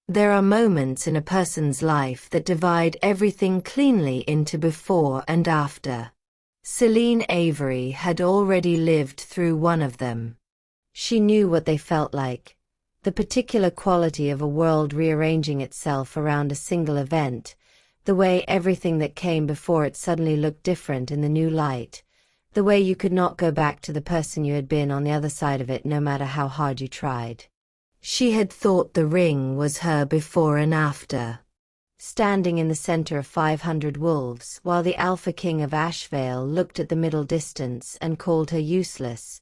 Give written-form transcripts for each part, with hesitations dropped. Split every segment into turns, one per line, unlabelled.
There are moments in a person's life that divide everything cleanly into before and after. Celine Avery had already lived through one of them. She knew what they felt like, the particular quality of a world rearranging itself around a single event, the way everything that came before it suddenly looked different in the new light, the way you could not go back to the person you had been on the other side of it no matter how hard you tried. She had thought the ring was her before and after. Standing in the center of 500 wolves while the Alpha King of Ashvale looked at the middle distance and called her useless,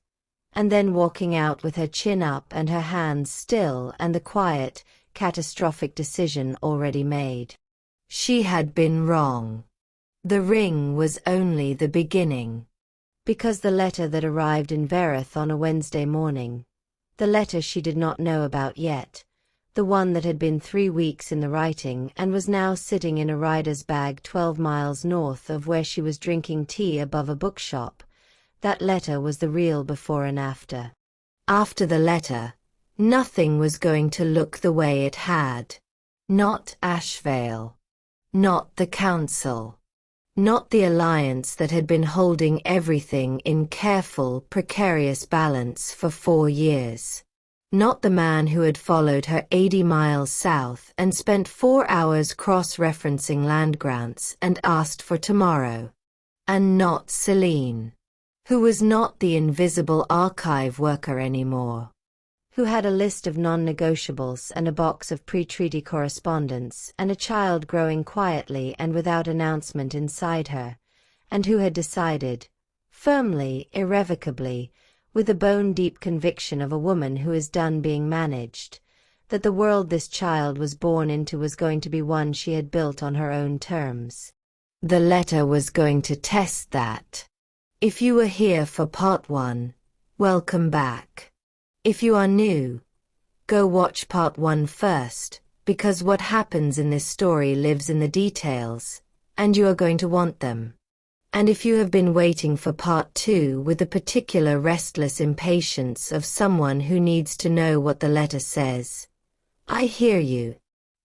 and then walking out with her chin up and her hands still and the quiet, catastrophic decision already made. She had been wrong. The ring was only the beginning. Because the letter that arrived in Verith on a Wednesday morning, the letter she did not know about yet, the one that had been 3 weeks in the writing and was now sitting in a rider's bag 12 miles north of where she was drinking tea above a bookshop, that letter was the real before and after. After the letter, nothing was going to look the way it had. Not Ashvale. Not the council. Not the alliance that had been holding everything in careful, precarious balance for 4 years. Not the man who had followed her 80 miles south and spent 4 hours cross-referencing land grants and asked for tomorrow. And not Celine, who was not the invisible archive worker anymore, who had a list of non-negotiables and a box of pre-treaty correspondence and a child growing quietly and without announcement inside her, and who had decided, firmly, irrevocably, with the bone-deep conviction of a woman who is done being managed, that the world this child was born into was going to be one she had built on her own terms. The letter was going to test that. If you were here for part 1, welcome back. If you are new, go watch part 1 first, because what happens in this story lives in the details, and you are going to want them. And if you have been waiting for part 2 with the particular restless impatience of someone who needs to know what the letter says, I hear you.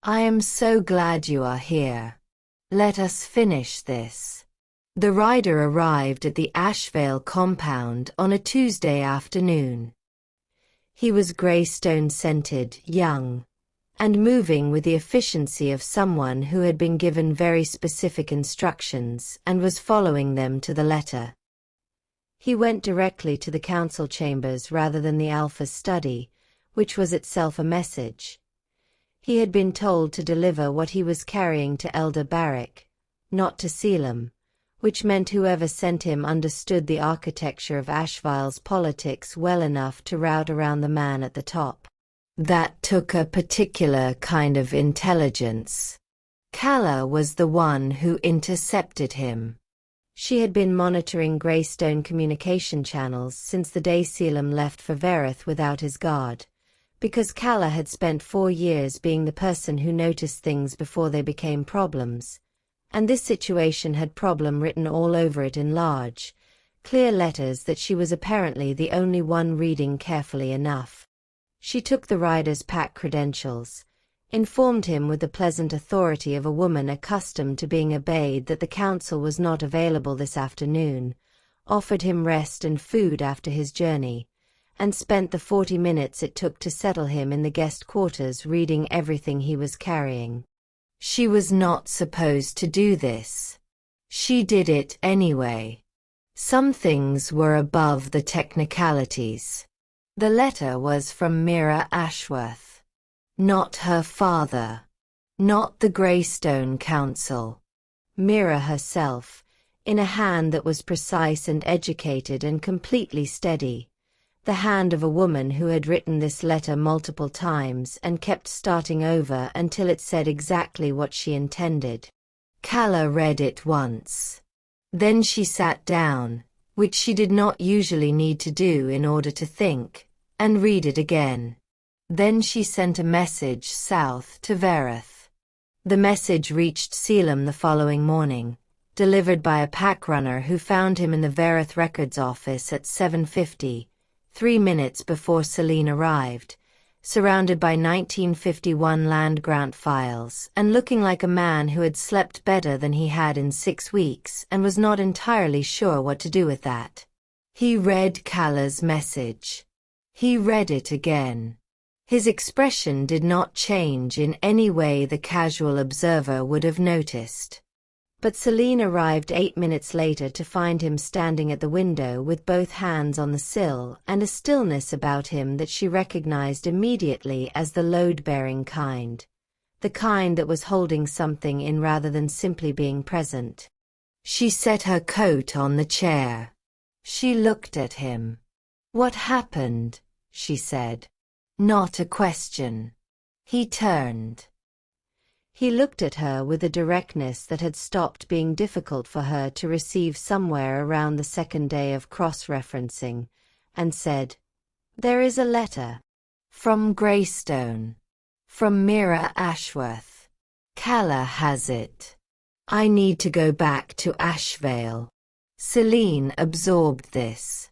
I am so glad you are here. Let us finish this. The rider arrived at the Ashvale compound on a Tuesday afternoon. He was Greystone-scented, young, and moving with the efficiency of someone who had been given very specific instructions and was following them to the letter. He went directly to the council chambers rather than the Alpha's study, which was itself a message. He had been told to deliver what he was carrying to Elder Barrick, not to Selim, which meant whoever sent him understood the architecture of Ashvale's politics well enough to route around the man at the top. That took a particular kind of intelligence. Calla was the one who intercepted him. She had been monitoring Greystone communication channels since the day Selim left for Verith without his guard, because Calla had spent 4 years being the person who noticed things before they became problems. And this situation had problem written all over it in large, clear letters that she was apparently the only one reading carefully enough. She took the rider's pack credentials, informed him with the pleasant authority of a woman accustomed to being obeyed that the council was not available this afternoon, offered him rest and food after his journey, and spent the 40 minutes it took to settle him in the guest quarters reading everything he was carrying. She was not supposed to do this. She did it anyway. Some things were above the technicalities. The letter was from Mira Ashworth. Not her father. Not the Greystone Council. Mira herself, in a hand that was precise and educated and completely steady. The hand of a woman who had written this letter multiple times and kept starting over until it said exactly what she intended. Calla read it once. Then she sat down, which she did not usually need to do in order to think, and read it again. Then she sent a message south to Verith. The message reached Selim the following morning, delivered by a pack runner who found him in the Verith Records office at 7:50. 3 minutes before Celine arrived, surrounded by 1951 land grant files, and looking like a man who had slept better than he had in 6 weeks and was not entirely sure what to do with that. He read Kala's message. He read it again. His expression did not change in any way the casual observer would have noticed. But Celine arrived 8 minutes later to find him standing at the window with both hands on the sill and a stillness about him that she recognized immediately as the load-bearing kind. The kind that was holding something in rather than simply being present. She set her coat on the chair. She looked at him. "What happened?" she said. Not a question. He turned. He looked at her with a directness that had stopped being difficult for her to receive somewhere around the second day of cross-referencing, and said, "There is a letter. From Greystone. From Mira Ashworth. Kala has it. I need to go back to Ashvale." Celine absorbed this.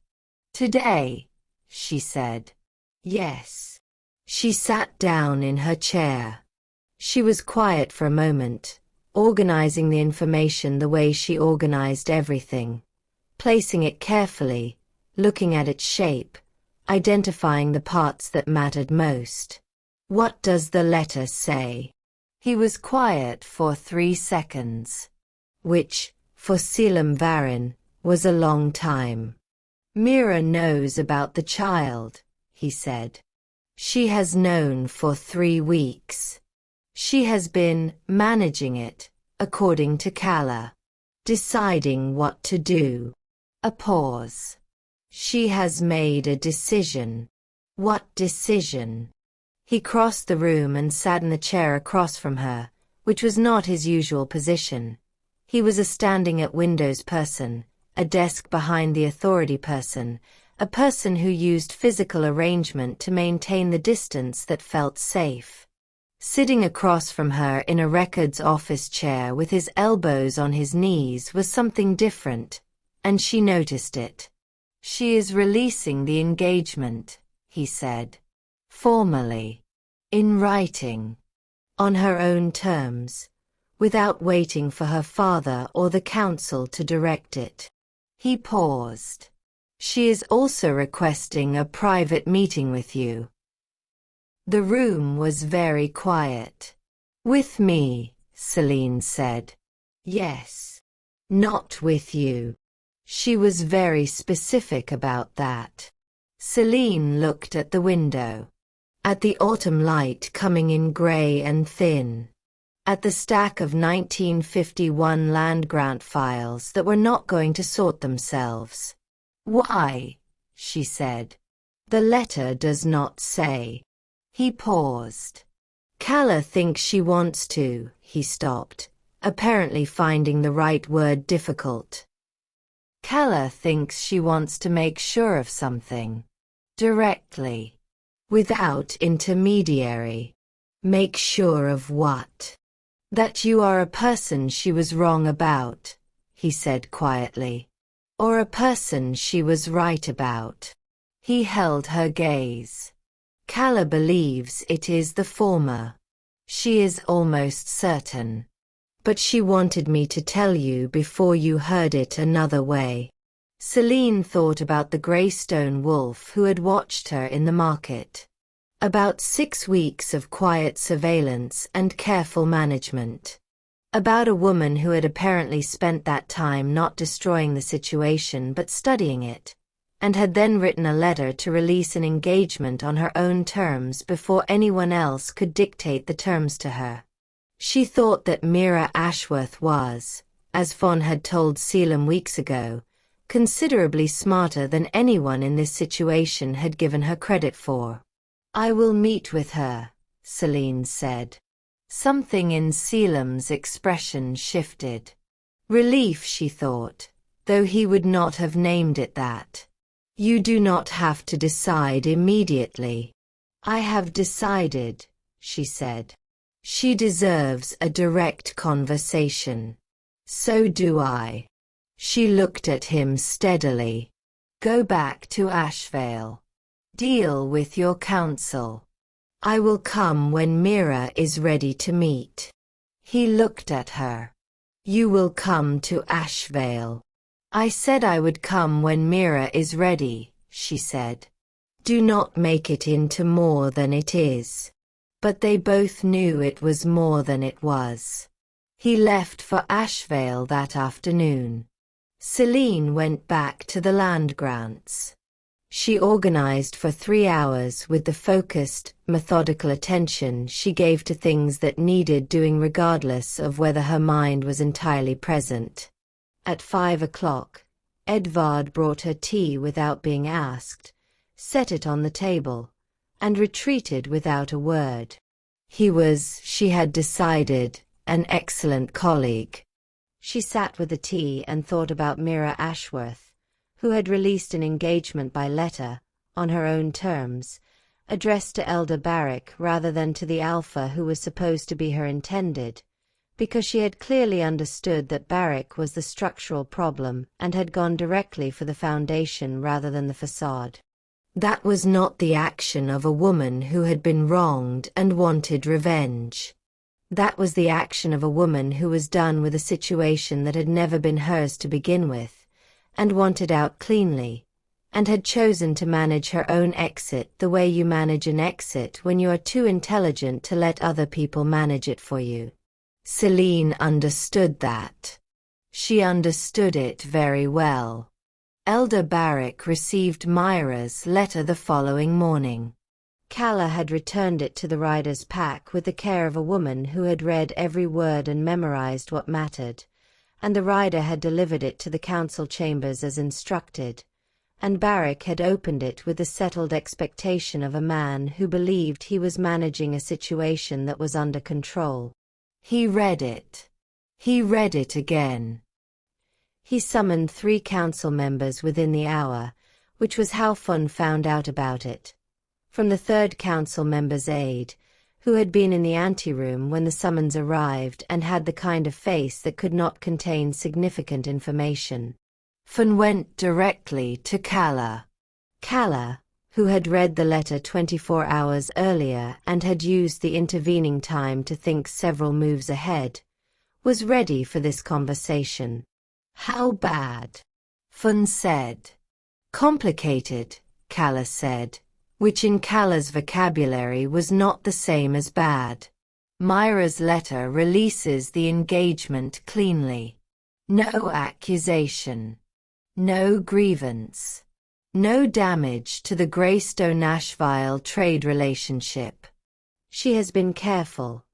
"Today?" she said. "Yes." She sat down in her chair. She was quiet for a moment, organizing the information the way she organized everything, placing it carefully, looking at its shape, identifying the parts that mattered most. "What does the letter say?" He was quiet for 3 seconds, which, for Selim Varin, was a long time. "Mira knows about the child," he said. "She has known for 3 weeks. She has been managing it, according to Kala, deciding what to do." A pause. "She has made a decision." "What decision?" He crossed the room and sat in the chair across from her, which was not his usual position. He was a standing-at-windows person, a desk behind the authority person, a person who used physical arrangement to maintain the distance that felt safe. Sitting across from her in a records office chair with his elbows on his knees was something different, and she noticed it. "She is releasing the engagement," he said. "Formally. In writing. On her own terms. Without waiting for her father or the council to direct it." He paused. "She is also requesting a private meeting with you." The room was very quiet. "With me," Celine said. "Yes. Not with you." She was very specific about that. Celine looked at the window. At the autumn light coming in grey and thin. At the stack of 1951 land grant files that were not going to sort themselves. "Why?" she said. "The letter does not say." He paused. "Kala thinks she wants to," he stopped, apparently finding the right word difficult. "Kala thinks she wants to make sure of something. Directly. Without intermediary." "Make sure of what?" "That you are a person she was wrong about," he said quietly. "Or a person she was right about." He held her gaze. "Kala believes it is the former. She is almost certain. But she wanted me to tell you before you heard it another way." Celine thought about the Greystone wolf who had watched her in the market. About 6 weeks of quiet surveillance and careful management. About a woman who had apparently spent that time not destroying the situation but studying it, and had then written a letter to release an engagement on her own terms before anyone else could dictate the terms to her. She thought that Mira Ashworth was, as Fawn had told Selim weeks ago, considerably smarter than anyone in this situation had given her credit for. "I will meet with her," Celine said. Something in Selim's expression shifted. Relief, she thought, though he would not have named it that. "You do not have to decide immediately." "I have decided," she said. "She deserves a direct conversation." "So do I." She looked at him steadily. "Go back to Ashvale. Deal with your counsel. I will come when Mira is ready to meet. He looked at her. You will come to Ashvale. I said I would come when Mira is ready, she said. Do not make it into more than it is. But they both knew it was more than it was. He left for Ashvale that afternoon. Celine went back to the land grants. She organized for 3 hours with the focused, methodical attention she gave to things that needed doing regardless of whether her mind was entirely present. At 5 o'clock, Edvard brought her tea without being asked, set it on the table, and retreated without a word. He was, she had decided, an excellent colleague. She sat with the tea and thought about Mira Ashworth, who had released an engagement by letter, on her own terms, addressed to Elder Barrick rather than to the Alpha who was supposed to be her intended, because she had clearly understood that Barrick was the structural problem and had gone directly for the foundation rather than the facade. That was not the action of a woman who had been wronged and wanted revenge. That was the action of a woman who was done with a situation that had never been hers to begin with, and wanted out cleanly, and had chosen to manage her own exit the way you manage an exit when you are too intelligent to let other people manage it for you. Celine understood that. She understood it very well. Elder Barrick received Myra's letter the following morning. Calla had returned it to the rider's pack with the care of a woman who had read every word and memorized what mattered, and the rider had delivered it to the council chambers as instructed, and Barrick had opened it with the settled expectation of a man who believed he was managing a situation that was under control. He read it. He read it again. He summoned 3 council members within the hour, which was how Fun found out about it. From the 3rd council member's aide, who had been in the anteroom when the summons arrived and had the kind of face that could not contain significant information. Fun went directly to Calla. Calla, who had read the letter 24 hours earlier and had used the intervening time to think several moves ahead, was ready for this conversation. How bad? Fun said. Complicated, Calla said, which in Calla's vocabulary was not the same as bad. Myra's letter releases the engagement cleanly. No accusation. No grievance. No damage to the Greystone-Ashville trade relationship. She has been careful,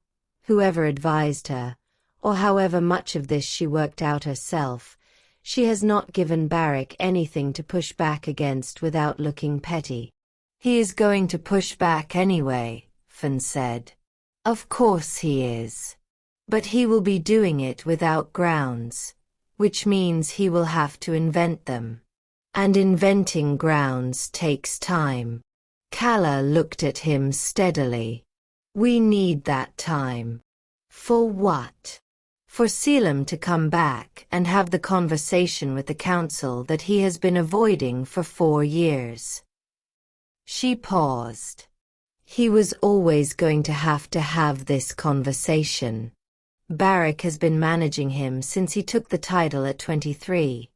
whoever advised her, or however much of this she worked out herself, she has not given Barrick anything to push back against without looking petty. He is going to push back anyway, Fun said. Of course he is. But he will be doing it without grounds, which means he will have to invent them. And inventing grounds takes time. Calla looked at him steadily. We need that time. For what? For Selim to come back and have the conversation with the council that he has been avoiding for 4 years. She paused. He was always going to have this conversation. Barrick has been managing him since he took the title at 23.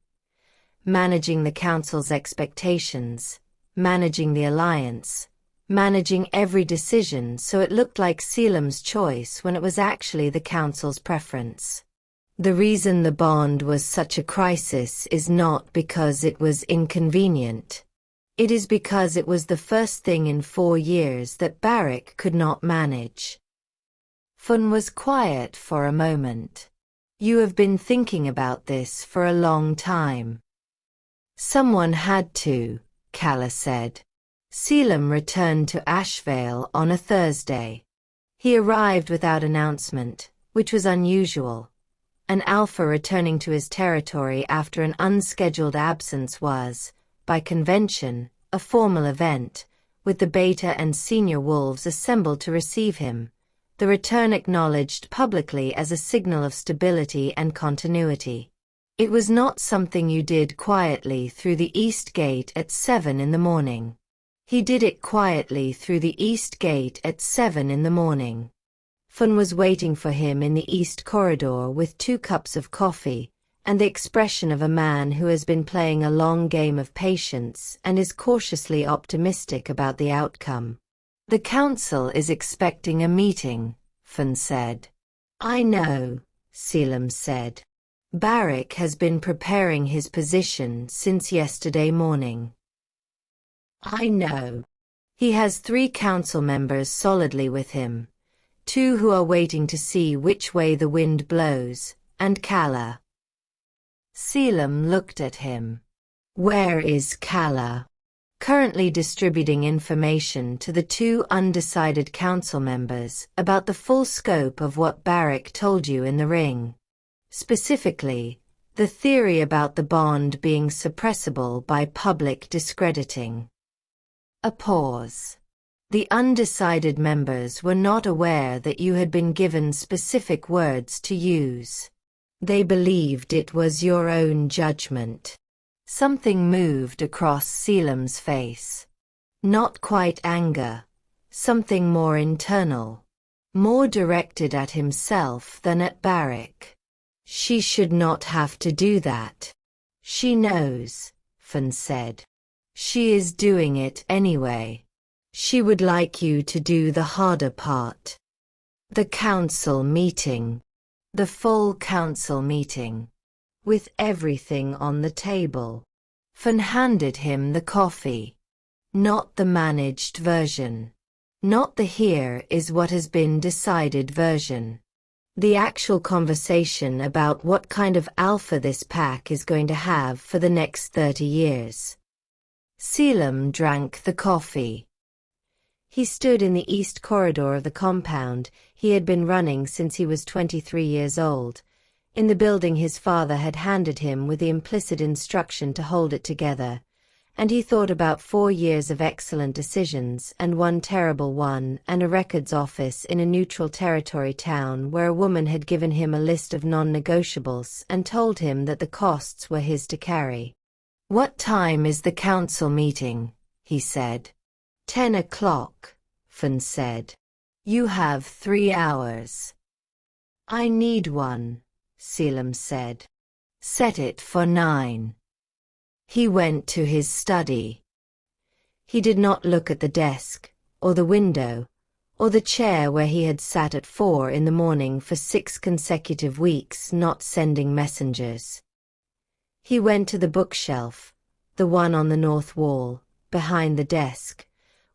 Managing the council's expectations, managing the alliance, managing every decision so it looked like Selim's choice when it was actually the council's preference. The reason the bond was such a crisis is not because it was inconvenient. It is because it was the first thing in 4 years that Barrick could not manage. Fun was quiet for a moment. You have been thinking about this for a long time. Someone had to, Calla said. Selim returned to Ashvale on a Thursday. He arrived without announcement, which was unusual. An alpha returning to his territory after an unscheduled absence was, by convention, a formal event, with the beta and senior wolves assembled to receive him, the return acknowledged publicly as a signal of stability and continuity. It was not something you did quietly through the east gate at 7 in the morning. He did it quietly through the east gate at 7 in the morning. Fun was waiting for him in the east corridor with 2 cups of coffee, and the expression of a man who has been playing a long game of patience and is cautiously optimistic about the outcome. "The council is expecting a meeting," Fun said. "I know," Selim said. "Barrick has been preparing his position since yesterday morning." "I know. He has 3 council members solidly with him, 2 who are waiting to see which way the wind blows, and Kala." Selim looked at him. "Where is Kala?" "Currently distributing information to the 2 undecided council members about the full scope of what Barrick told you in the ring. Specifically, the theory about the bond being suppressible by public discrediting." A pause. "The undecided members were not aware that you had been given specific words to use. They believed it was your own judgment." Something moved across Selim's face. Not quite anger, something more internal, more directed at himself than at Barrick. "She should not have to do that." "She knows," Fun said. "She is doing it anyway. She would like you to do the harder part." The council meeting. The full council meeting. With everything on the table. Fun handed him the coffee. Not the managed version. Not the "here is what has been decided" version. The actual conversation about what kind of alpha this pack is going to have for the next 30 years. Selim drank the coffee. He stood in the east corridor of the compound he had been running since he was 23 years old, in the building his father had handed him with the implicit instruction to hold it together, and he thought about 4 years of excellent decisions and 1 terrible one, and a records office in a neutral territory town where a woman had given him a list of non-negotiables and told him that the costs were his to carry. "What time is the council meeting?" he said. 10 o'clock, Fun said. "You have 3 hours. "I need one," Selim said. "Set it for 9. He went to his study. He did not look at the desk, or the window, or the chair where he had sat at 4 in the morning for 6 consecutive weeks not sending messengers. He went to the bookshelf, the one on the north wall, behind the desk,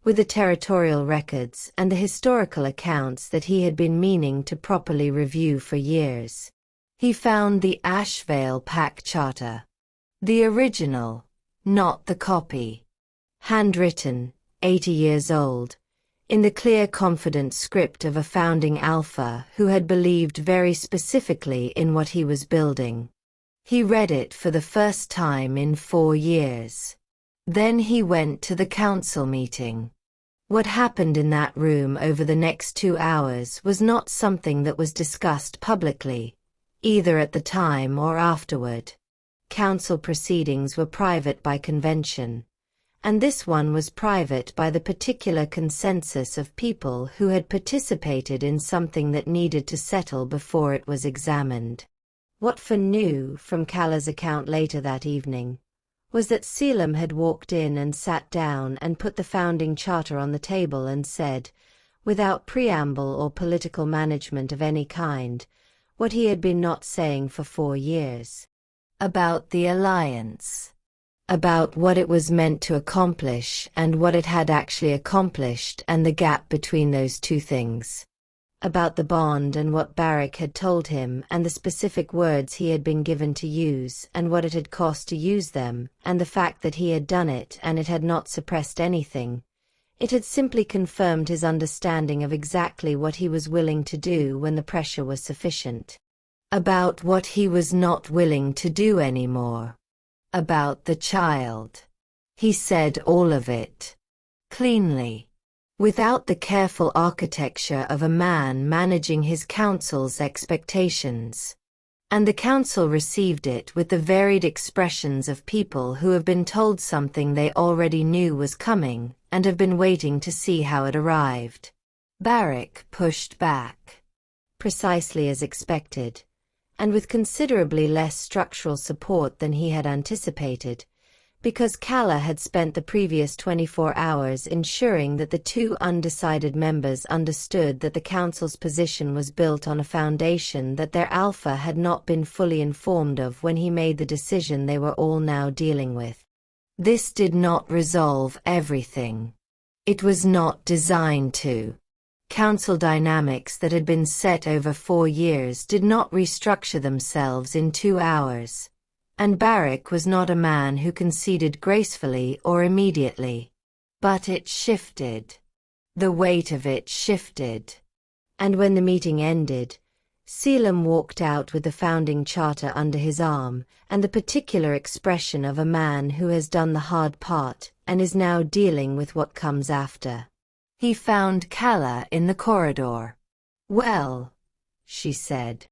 with the territorial records and the historical accounts that he had been meaning to properly review for years. He found the Ashvale Pack Charter. The original, not the copy. Handwritten, 80 years old, in the clear, confident script of a founding alpha who had believed very specifically in what he was building. He read it for the first time in 4 years. Then he went to the council meeting. What happened in that room over the next 2 hours was not something that was discussed publicly, either at the time or afterward. Council proceedings were private by convention, and this one was private by the particular consensus of people who had participated in something that needed to settle before it was examined. What Fun knew from Kala's account later that evening was that Selim had walked in and sat down and put the founding charter on the table and said, without preamble or political management of any kind, what he had been not saying for 4 years. About the alliance. About what it was meant to accomplish and what it had actually accomplished and the gap between those 2 things. About the bond and what Barrick had told him and the specific words he had been given to use and what it had cost to use them and the fact that he had done it and it had not suppressed anything. It had simply confirmed his understanding of exactly what he was willing to do when the pressure was sufficient. About what he was not willing to do anymore. About the child. He said all of it. Cleanly. Without the careful architecture of a man managing his council's expectations. And the council received it with the varied expressions of people who have been told something they already knew was coming, and have been waiting to see how it arrived. Barrick pushed back. Precisely as expected, and with considerably less structural support than he had anticipated, because Calla had spent the previous 24 hours ensuring that the two undecided members understood that the council's position was built on a foundation that their alpha had not been fully informed of when he made the decision they were all now dealing with. This did not resolve everything. It was not designed to. Council dynamics that had been set over 4 years did not restructure themselves in 2 hours. And Barrick was not a man who conceded gracefully or immediately. But it shifted. The weight of it shifted. And when the meeting ended, Selim walked out with the founding charter under his arm, and the particular expression of a man who has done the hard part and is now dealing with what comes after. He found Calla in the corridor. "Well," she said.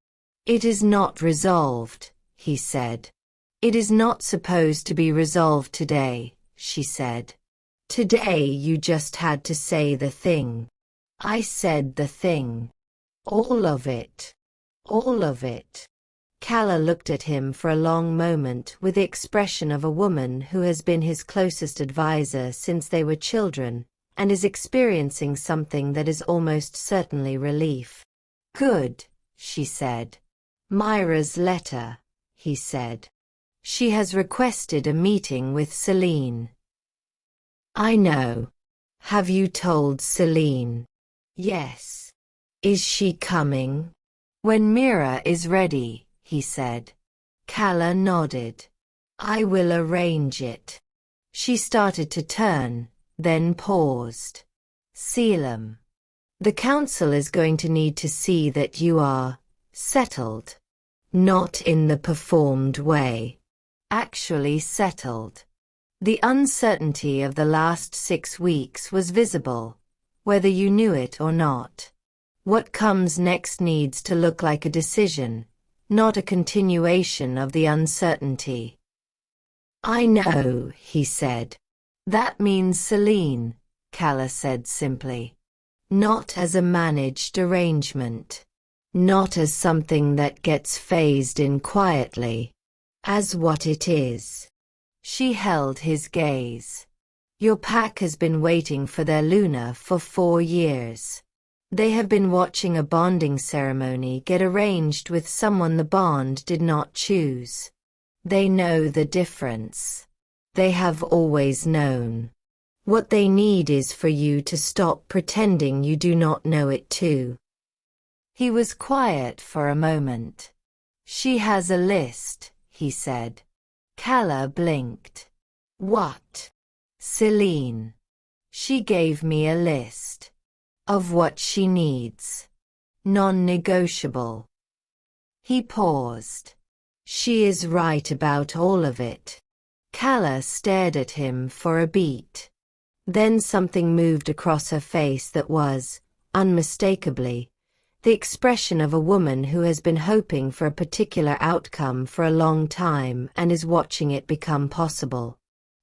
"It is not resolved," he said. "It is not supposed to be resolved today," she said. "Today you just had to say the thing." "I said the thing. All of it. All of it." Calla looked at him for a long moment with the expression of a woman who has been his closest advisor since they were children, and is experiencing something that is almost certainly relief. "Good," she said. "Myra's letter," he said. "She has requested a meeting with Celine." "I know. Have you told Celine?" "Yes." "Is she coming?" "When Mira is ready," he said. Calla nodded. "I will arrange it." She started to turn, then paused. "Selim, the council is going to need to see that you are settled. Not in the performed way. Actually settled. The uncertainty of the last 6 weeks was visible, whether you knew it or not. What comes next needs to look like a decision, not a continuation of the uncertainty." "I know," he said. "That means Celine," Calla said simply. "Not as a managed arrangement. Not as something that gets phased in quietly. As what it is." She held his gaze. "Your pack has been waiting for their Luna for 4 years. They have been watching a bonding ceremony get arranged with someone the bond did not choose. They know the difference. They have always known. What they need is for you to stop pretending you do not know it too." He was quiet for a moment. "She has a list," he said. Calla blinked. "What?" "Celine. She gave me a list. Of what she needs. Non-negotiable." He paused. "She is right about all of it." Calla stared at him for a beat. Then something moved across her face that was, unmistakably, the expression of a woman who has been hoping for a particular outcome for a long time and is watching it become possible.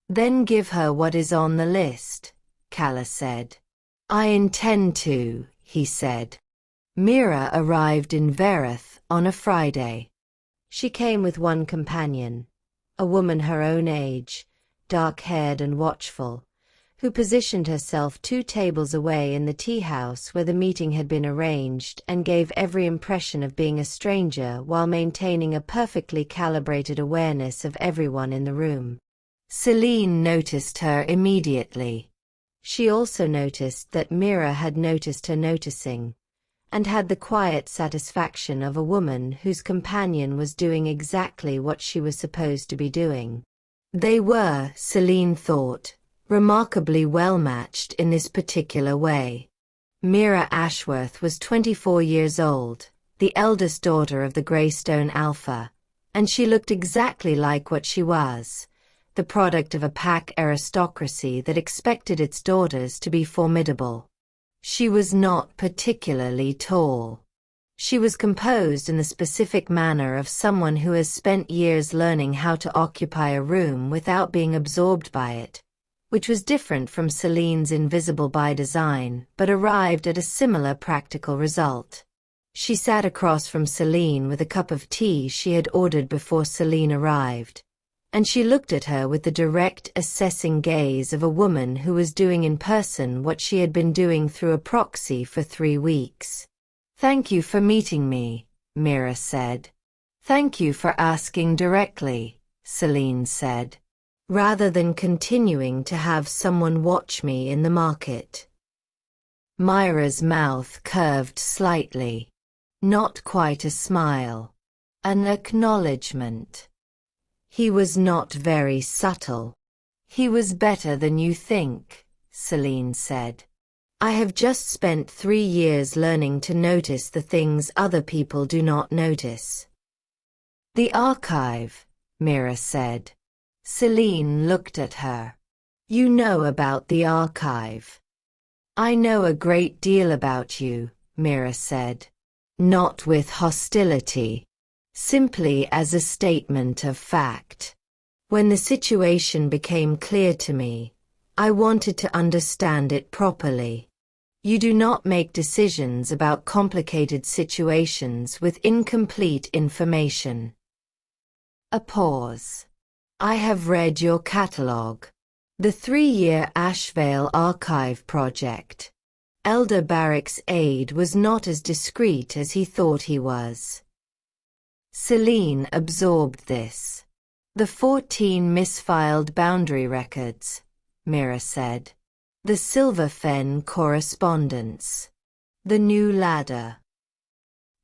"Then give her what is on the list," Calla said. "I intend to," he said. Mira arrived in Verith on a Friday. She came with one companion, a woman her own age, dark-haired and watchful, who positioned herself 2 tables away in the tea-house where the meeting had been arranged and gave every impression of being a stranger while maintaining a perfectly calibrated awareness of everyone in the room. Celine noticed her immediately. She also noticed that Mira had noticed her noticing, and had the quiet satisfaction of a woman whose companion was doing exactly what she was supposed to be doing. They were, Celine thought, remarkably well matched in this particular way. Mira Ashworth was 24 years old, the eldest daughter of the Greystone Alpha, and she looked exactly like what she was, the product of a pack aristocracy that expected its daughters to be formidable. She was not particularly tall. She was composed in the specific manner of someone who has spent years learning how to occupy a room without being absorbed by it, which was different from Celine's invisible by design, but arrived at a similar practical result. She sat across from Celine with a cup of tea she had ordered before Celine arrived, and she looked at her with the direct, assessing gaze of a woman who was doing in person what she had been doing through a proxy for 3 weeks. "Thank you for meeting me," Mira said. "Thank you for asking directly," Celine said, "rather than continuing to have someone watch me in the market." Myra's mouth curved slightly. Not quite a smile. An acknowledgement. "He was not very subtle." "He was better than you think," Celine said. "I have just spent 3 years learning to notice the things other people do not notice." "The archive," Mira said. Celine looked at her. "You know about the archive." "I know a great deal about you," Mira said. Not with hostility. Simply as a statement of fact. "When the situation became clear to me, I wanted to understand it properly. You do not make decisions about complicated situations with incomplete information." A pause. "I have read your catalogue. The 3-year Ashvale Archive project." Elder Barrick's aide was not as discreet as he thought he was. Celine absorbed this. "The 14 misfiled boundary records," Mira said. "The Silver Fen correspondence. The new ladder."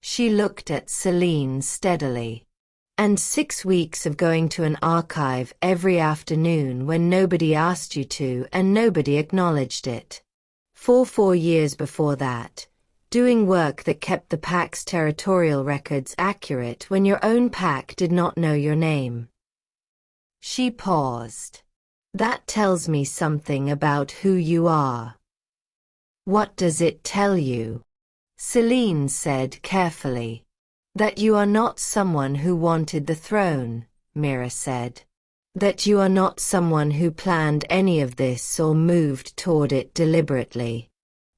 She looked at Celine steadily. "And 6 weeks of going to an archive every afternoon when nobody asked you to and nobody acknowledged it. For 4 years before that, doing work that kept the pack's territorial records accurate when your own pack did not know your name." She paused. "That tells me something about who you are." "What does it tell you?" Celine said carefully. "That you are not someone who wanted the throne," Mira said. "That you are not someone who planned any of this or moved toward it deliberately.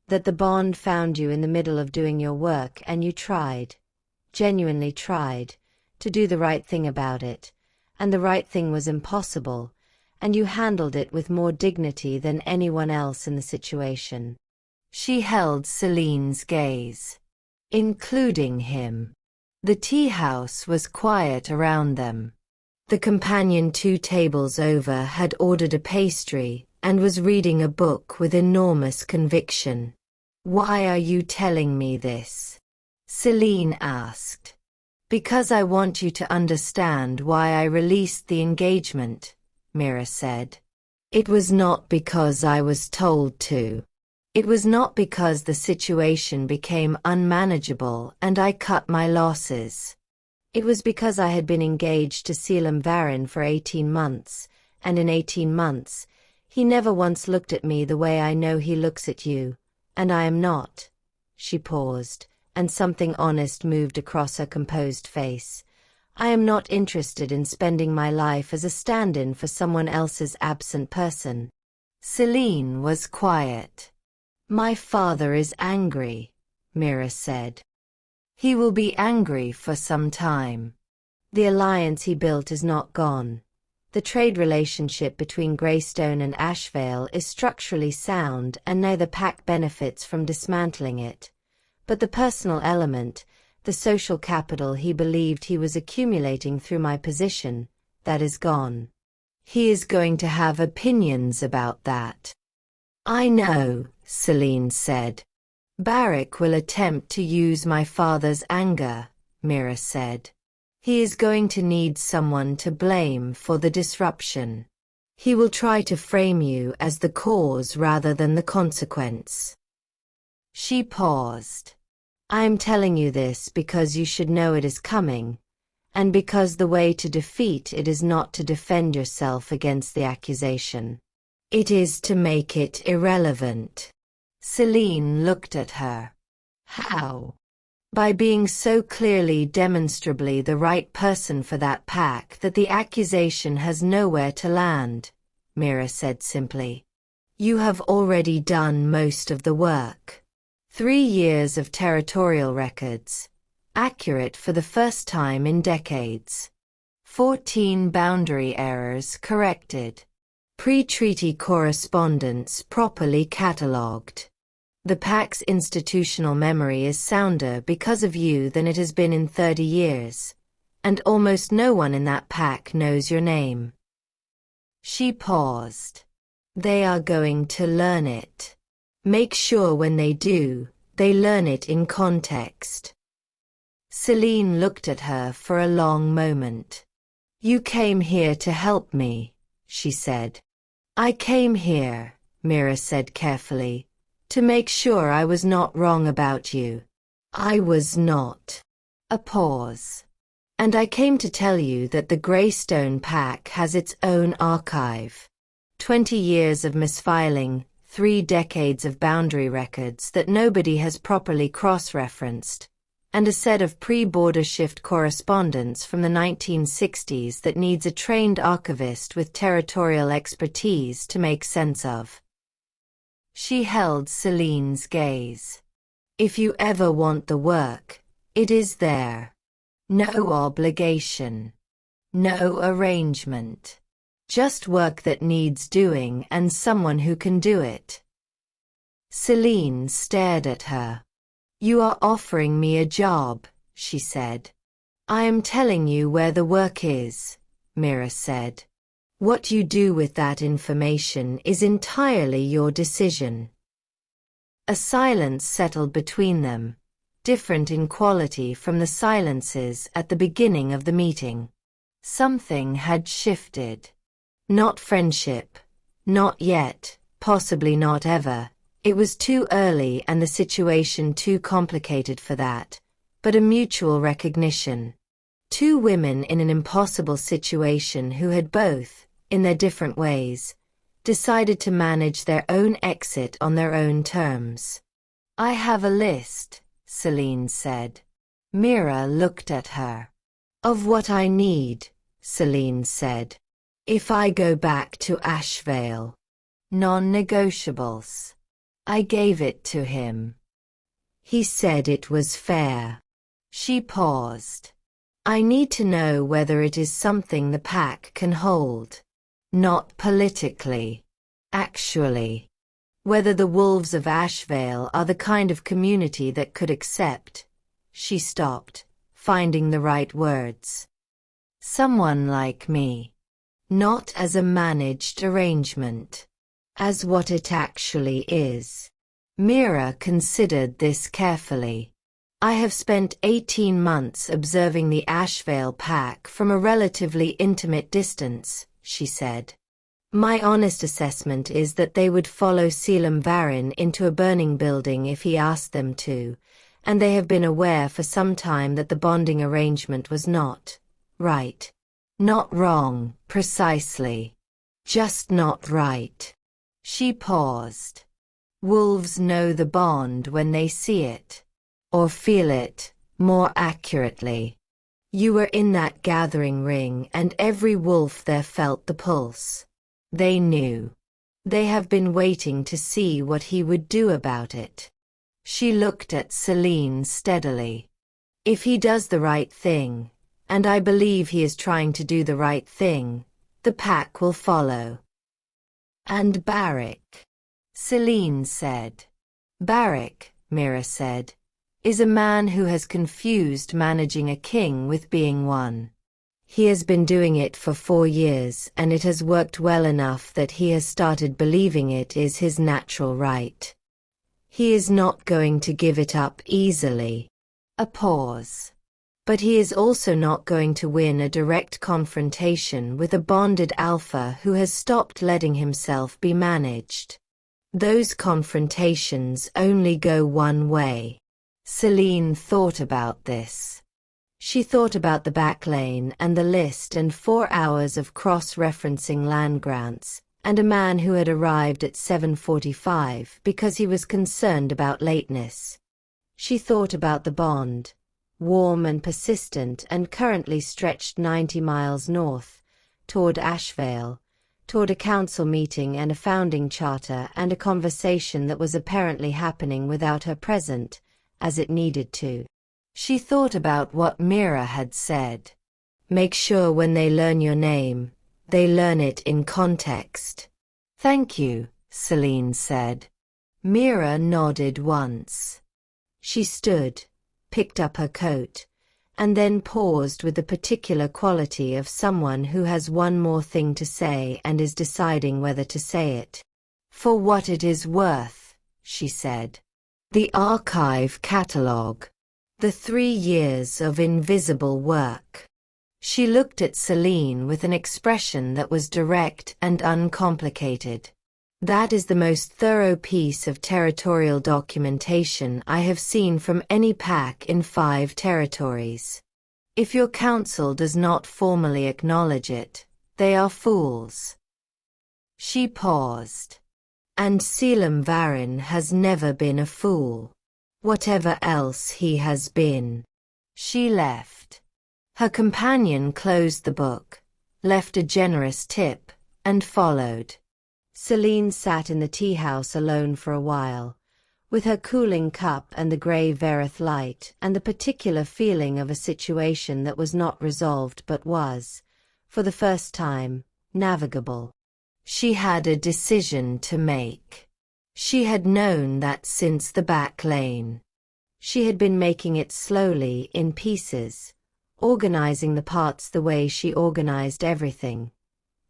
That the bond found you in the middle of doing your work and you tried, genuinely tried, to do the right thing about it, and the right thing was impossible, and you handled it with more dignity than anyone else in the situation." She held Celine's gaze. "Including him." The tea house was quiet around them. The companion 2 tables over had ordered a pastry and was reading a book with enormous conviction. "Why are you telling me this?" Celine asked. "Because I want you to understand why I released the engagement," Mira said. "It was not because I was told to. It was not because the situation became unmanageable and I cut my losses. It was because I had been engaged to Selim Varin for 18 months, and in 18 months, he never once looked at me the way I know he looks at you, and I am not." She paused, and something honest moved across her composed face. "I am not interested in spending my life as a stand-in for someone else's absent person." Celine was quiet. "My father is angry," Mira said. "He will be angry for some time. The alliance he built is not gone. The trade relationship between Greystone and Ashvale is structurally sound and neither pack benefits from dismantling it. But the personal element, the social capital he believed he was accumulating through my position, that is gone. He is going to have opinions about that." "I know," Celine said. "Barrick will attempt to use my father's anger," Mira said. "He is going to need someone to blame for the disruption. He will try to frame you as the cause rather than the consequence." She paused. "I am telling you this because you should know it is coming, and because the way to defeat it is not to defend yourself against the accusation. It is to make it irrelevant." Celine looked at her. "How?" By being so clearly demonstrably the right person for that pack that the accusation has nowhere to land, Mira said simply. You have already done most of the work. 3 years of territorial records, accurate for the first time in decades. 14 boundary errors corrected. Pre-treaty correspondence properly catalogued. The pack's institutional memory is sounder because of you than it has been in 30 years, and almost no one in that pack knows your name. She paused. They are going to learn it. Make sure when they do, they learn it in context. Celine looked at her for a long moment. You came here to help me, she said. I came here, Mira said carefully, to make sure I was not wrong about you. I was not. A pause. And I came to tell you that the Greystone Pack has its own archive. 20 years of misfiling, 3 decades of boundary records that nobody has properly cross-referenced, and a set of pre-border shift correspondence from the 1960s that needs a trained archivist with territorial expertise to make sense of. She held Celine's gaze. If you ever want the work, it is there. No obligation. No arrangement. Just work that needs doing and someone who can do it. Celine stared at her. You are offering me a job, she said. I am telling you where the work is, Mira said. What you do with that information is entirely your decision. A silence settled between them, different in quality from the silences at the beginning of the meeting. Something had shifted. Not friendship. Not yet, possibly not ever. It was too early and the situation too complicated for that, but a mutual recognition. 2 women in an impossible situation who had both, in their different ways, decided to manage their own exit on their own terms. I have a list, Celine said. Mira looked at her. Of what I need, Celine said. If I go back to Ashvale. Non-negotiables. I gave it to him. He said it was fair. She paused. I need to know whether it is something the pack can hold. Not politically. Actually. Whether the wolves of Ashvale are the kind of community that could accept. She stopped, finding the right words. Someone like me. Not as a managed arrangement. As what it actually is. Mira considered this carefully. I have spent 18 months observing the Ashvale pack from a relatively intimate distance, she said. My honest assessment is that they would follow Selim Varin into a burning building if he asked them to, and they have been aware for some time that the bonding arrangement was not right. Not wrong, precisely. Just not right. She paused. Wolves know the bond when they see it. Or feel it, more accurately. You were in that gathering ring and every wolf there felt the pulse. They knew. They have been waiting to see what he would do about it. She looked at Celine steadily. If he does the right thing, and I believe he is trying to do the right thing, the pack will follow. And Barrick, Celine said. Barrick, Mira said, is a man who has confused managing a king with being one. He has been doing it for 4 years and it has worked well enough that he has started believing it is his natural right. He is not going to give it up easily. A pause. But he is also not going to win a direct confrontation with a bonded alpha who has stopped letting himself be managed. Those confrontations only go one way. Celine thought about this. She thought about the back lane and the list and 4 hours of cross-referencing land grants, and a man who had arrived at 7:45 because he was concerned about lateness. She thought about the bond, warm and persistent and currently stretched 90 miles north, toward Ashevale, toward a council meeting and a founding charter and a conversation that was apparently happening without her present, as it needed to. She thought about what Mira had said. Make sure when they learn your name, they learn it in context. Thank you, Celine said. Mira nodded once. She stood, picked up her coat, and then paused with the particular quality of someone who has one more thing to say and is deciding whether to say it. For what it is worth, she said. The archive catalogue. The 3 years of invisible work. She looked at Celine with an expression that was direct and uncomplicated. That is the most thorough piece of territorial documentation I have seen from any pack in 5 territories. If your council does not formally acknowledge it, they are fools. She paused. And Selim Varin has never been a fool. Whatever else he has been. She left. Her companion closed the book, left a generous tip, and followed. Celine sat in the tea house alone for a while, with her cooling cup and the grey Verith light and the particular feeling of a situation that was not resolved but was, for the first time, navigable. She had a decision to make. She had known that since the back lane. She had been making it slowly in pieces, organizing the parts the way she organized everything.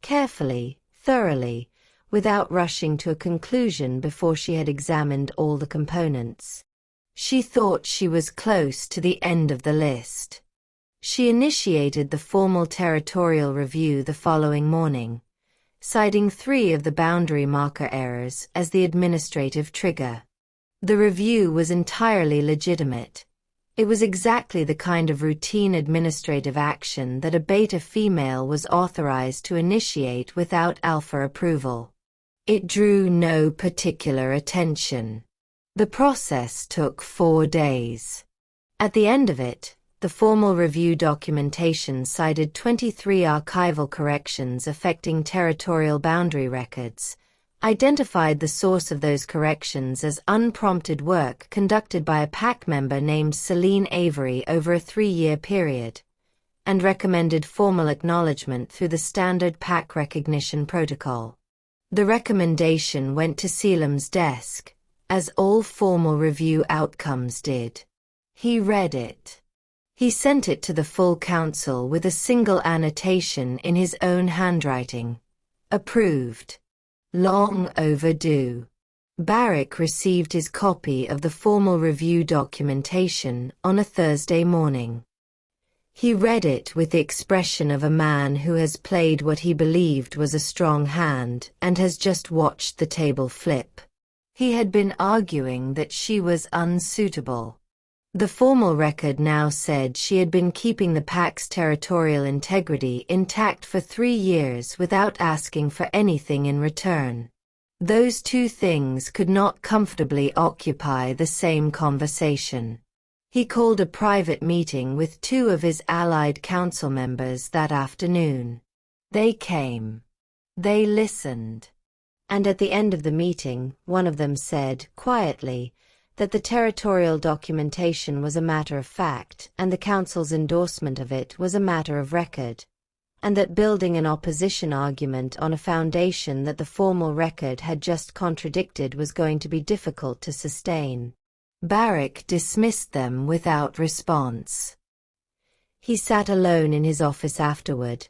Carefully, thoroughly, without rushing to a conclusion before she had examined all the components. She thought she was close to the end of the list. She initiated the formal territorial review the following morning, citing 3 of the boundary marker errors as the administrative trigger. The review was entirely legitimate. It was exactly the kind of routine administrative action that a beta female was authorized to initiate without alpha approval. It drew no particular attention. The process took 4 days. At the end of it, the formal review documentation cited 23 archival corrections affecting territorial boundary records, identified the source of those corrections as unprompted work conducted by a pack member named Celine Avery over a 3-year period, and recommended formal acknowledgement through the standard pack recognition protocol. The recommendation went to Selim's desk, as all formal review outcomes did. He read it. He sent it to the full council with a single annotation in his own handwriting. Approved. Long overdue. Barrick received his copy of the formal review documentation on a Thursday morning. He read it with the expression of a man who has played what he believed was a strong hand and has just watched the table flip. He had been arguing that she was unsuitable. The formal record now said she had been keeping the pack's territorial integrity intact for 3 years without asking for anything in return. Those 2 things could not comfortably occupy the same conversation. He called a private meeting with 2 of his allied council members that afternoon. They came. They listened. And at the end of the meeting, one of them said, quietly, that the territorial documentation was a matter of fact and the council's endorsement of it was a matter of record, and that building an opposition argument on a foundation that the formal record had just contradicted was going to be difficult to sustain. Barrick dismissed them without response. He sat alone in his office afterward,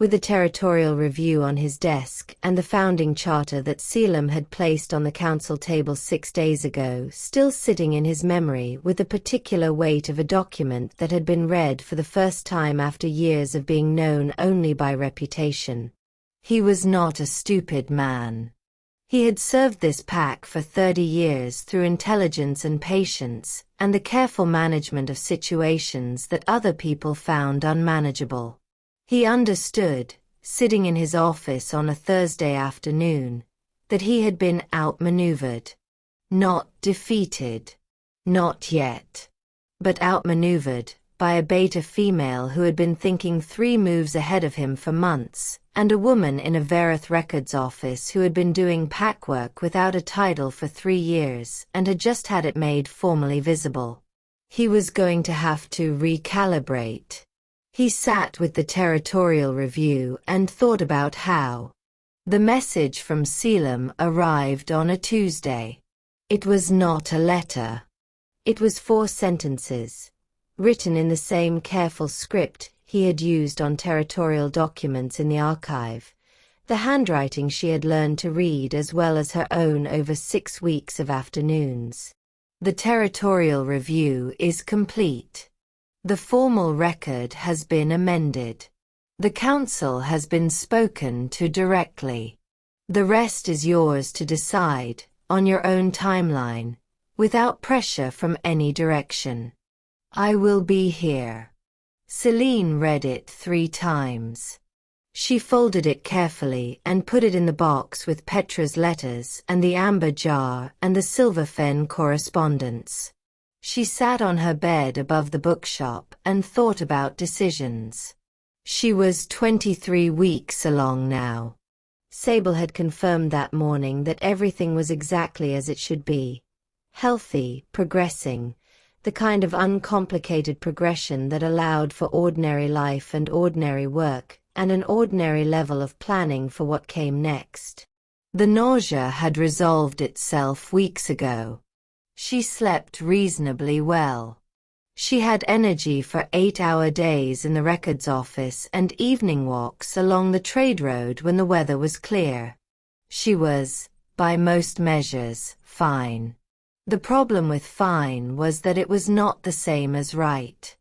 with the territorial review on his desk and the founding charter that Selim had placed on the council table 6 days ago still sitting in his memory with the particular weight of a document that had been read for the first time after years of being known only by reputation. He was not a stupid man. He had served this pack for 30 years through intelligence and patience and the careful management of situations that other people found unmanageable. He understood, sitting in his office on a Thursday afternoon, that he had been outmaneuvered. Not defeated. Not yet. But outmaneuvered by a beta female who had been thinking 3 moves ahead of him for months, and a woman in a Verith Records office who had been doing packwork without a title for 3 years and had just had it made formally visible. He was going to have to recalibrate. He sat with the territorial review and thought about how. The message from Selim arrived on a Tuesday. It was not a letter. It was 4 sentences, written in the same careful script he had used on territorial documents in the archive, the handwriting she had learned to read as well as her own over 6 weeks of afternoons. The territorial review is complete. The formal record has been amended. The council has been spoken to directly. The rest is yours to decide, on your own timeline, without pressure from any direction. I will be here. Celine read it 3 times. She folded it carefully and put it in the box with Petra's letters and the amber jar and the silver fen correspondence. She sat on her bed above the bookshop and thought about decisions. She was 23 weeks along now. Sable had confirmed that morning that everything was exactly as it should be. Healthy, progressing, the kind of uncomplicated progression that allowed for ordinary life and ordinary work, and an ordinary level of planning for what came next. The nausea had resolved itself weeks ago. She slept reasonably well. She had energy for 8-hour days in the records office and evening walks along the trade road when the weather was clear. She was, by most measures, fine. The problem with fine was that it was not the same as right.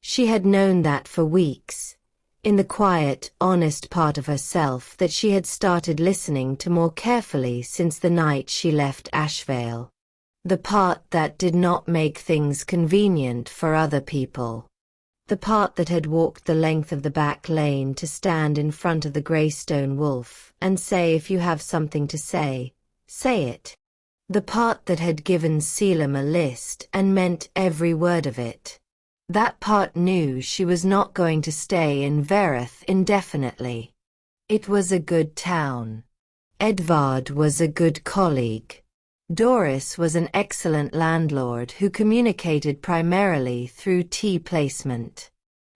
She had known that for weeks, in the quiet, honest part of herself that she had started listening to more carefully since the night she left Ashvale. The part that did not make things convenient for other people. The part that had walked the length of the back lane to stand in front of the Greystone Wolf and say, if you have something to say, say it. The part that had given Selim a list and meant every word of it. That part knew she was not going to stay in Verith indefinitely. It was a good town. Edvard was a good colleague. Doris was an excellent landlord who communicated primarily through tea placement.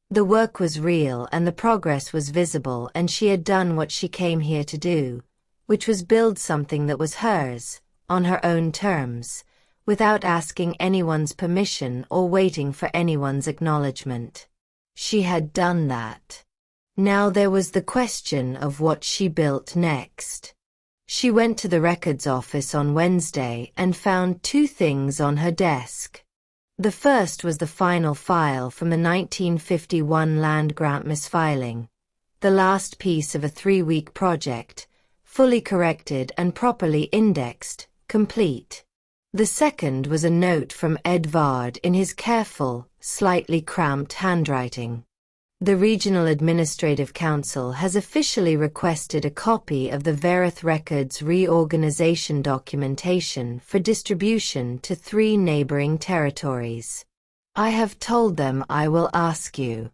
The work was real and the progress was visible, and she had done what she came here to do, which was build something that was hers, on her own terms, without asking anyone's permission or waiting for anyone's acknowledgement. She had done that. Now there was the question of what she built next. She went to the records office on Wednesday and found 2 things on her desk. The first was the final file from the 1951 land grant misfiling, the last piece of a 3-week project, fully corrected and properly indexed, complete. The second was a note from Edvard in his careful, slightly cramped handwriting. The Regional Administrative Council has officially requested a copy of the Verith Records reorganization documentation for distribution to 3 neighboring territories. I have told them I will ask you.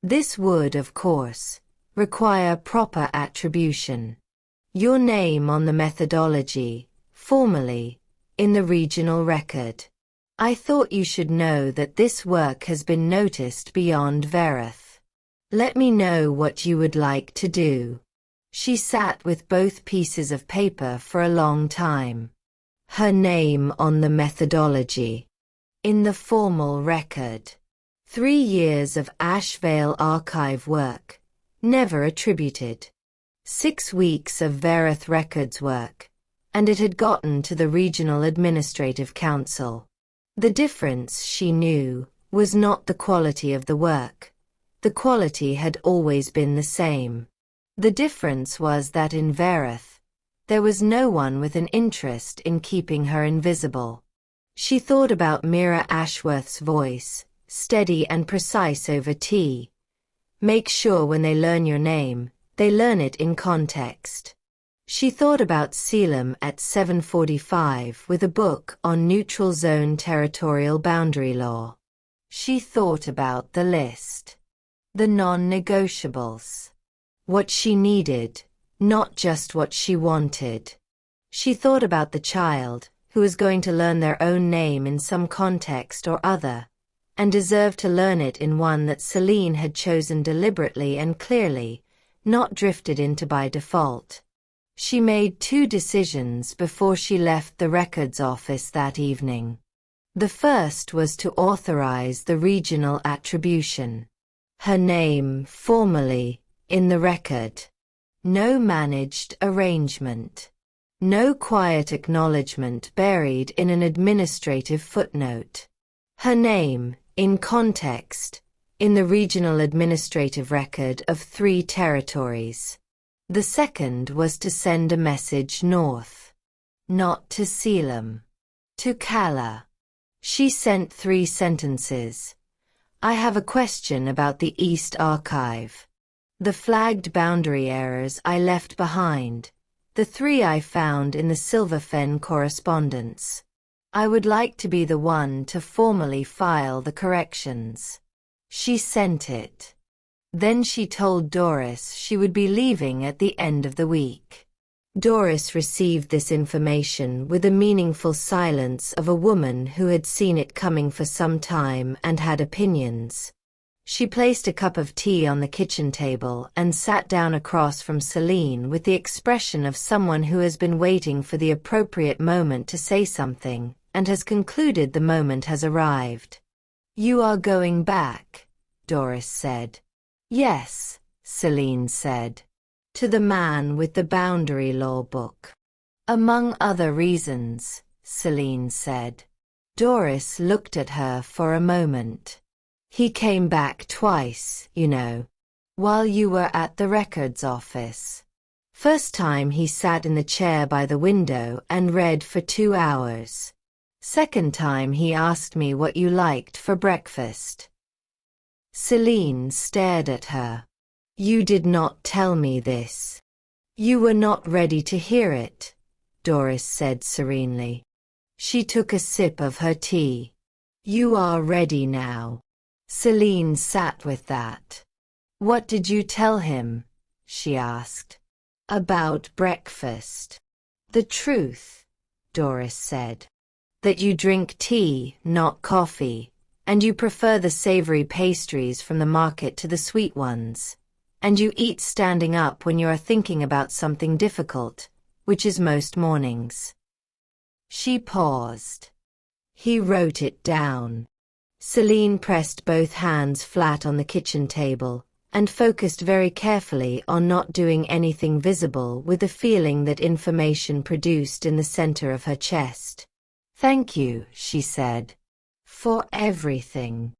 This would, of course, require proper attribution. Your name on the methodology, formally, in the regional record. I thought you should know that this work has been noticed beyond Verith. Let me know what you would like to do. She sat with both pieces of paper for a long time. Her name on the methodology. In the formal record. 3 years of Ashvale archive work, never attributed. 6 weeks of Verith Records work, and it had gotten to the Regional Administrative Council. The difference, she knew, was not the quality of the work. The quality had always been the same. The difference was that in Verith, there was no one with an interest in keeping her invisible. She thought about Mira Ashworth's voice, steady and precise over tea. Make sure when they learn your name, they learn it in context. She thought about Selim at 7:45 with a book on neutral zone territorial boundary law. She thought about the list. The non-negotiables. What she needed, not just what she wanted. She thought about the child, who was going to learn their own name in some context or other, and deserved to learn it in one that Celine had chosen deliberately and clearly, not drifted into by default. She made 2 decisions before she left the records office that evening. The first was to authorize the regional attribution. Her name, formally, in the record. No managed arrangement. No quiet acknowledgement buried in an administrative footnote. Her name, in context, in the regional administrative record of 3 territories. The second was to send a message north. Not to Selim. To Kala. She sent 3 sentences. I have a question about the East Archive. The flagged boundary errors I left behind. The 3 I found in the Silverfen correspondence. I would like to be the one to formally file the corrections. She sent it. Then she told Doris she would be leaving at the end of the week. Doris received this information with a meaningful silence of a woman who had seen it coming for some time and had opinions. She placed a cup of tea on the kitchen table and sat down across from Celine with the expression of someone who has been waiting for the appropriate moment to say something, and has concluded the moment has arrived. You are going back, Doris said. Yes, Celine said. To the man with the boundary law book. Among other reasons, Celine said. Doris looked at her for a moment. He came back twice, you know, while you were at the records office. First time he sat in the chair by the window and read for 2 hours. Second time he asked me what you liked for breakfast. Celine stared at her. You did not tell me this. You were not ready to hear it, Doris said serenely. She took a sip of her tea. You are ready now. Celine sat with that. What did you tell him? She asked. About breakfast. The truth, Doris said. That you drink tea, not coffee, and you prefer the savory pastries from the market to the sweet ones, and you eat standing up when you are thinking about something difficult, which is most mornings. She paused. He wrote it down. Celine pressed both hands flat on the kitchen table and focused very carefully on not doing anything visible with the feeling that information produced in the center of her chest. Thank you, she said. For everything.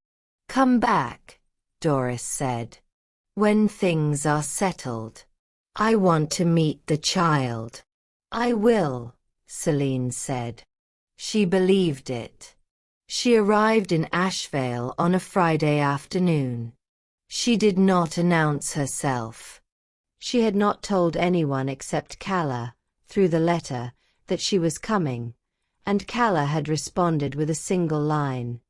Come back, Doris said. When things are settled. I want to meet the child. I will, Celine said. She believed it. She arrived in Asheville on a Friday afternoon. She did not announce herself. She had not told anyone except Kala, through the letter, that she was coming, and Kala had responded with a single line.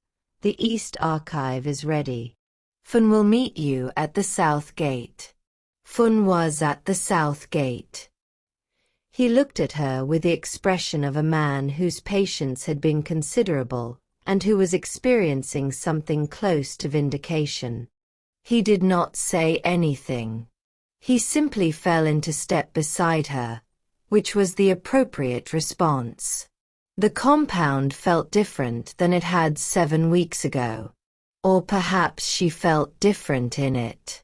The East Archive is ready. Fun will meet you at the South Gate. Fun was at the South Gate. He looked at her with the expression of a man whose patience had been considerable, and who was experiencing something close to vindication. He did not say anything. He simply fell into step beside her, which was the appropriate response. The compound felt different than it had 7 weeks ago. Or perhaps she felt different in it.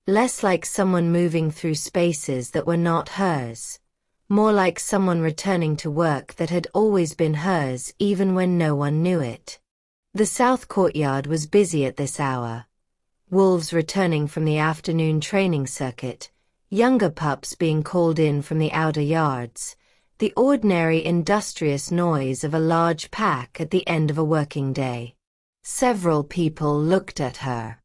Less like someone moving through spaces that were not hers. More like someone returning to work that had always been hers even when no one knew it. The south courtyard was busy at this hour. Wolves returning from the afternoon training circuit, younger pups being called in from the outer yards, the ordinary industrious noise of a large pack at the end of a working day. Several people looked at her.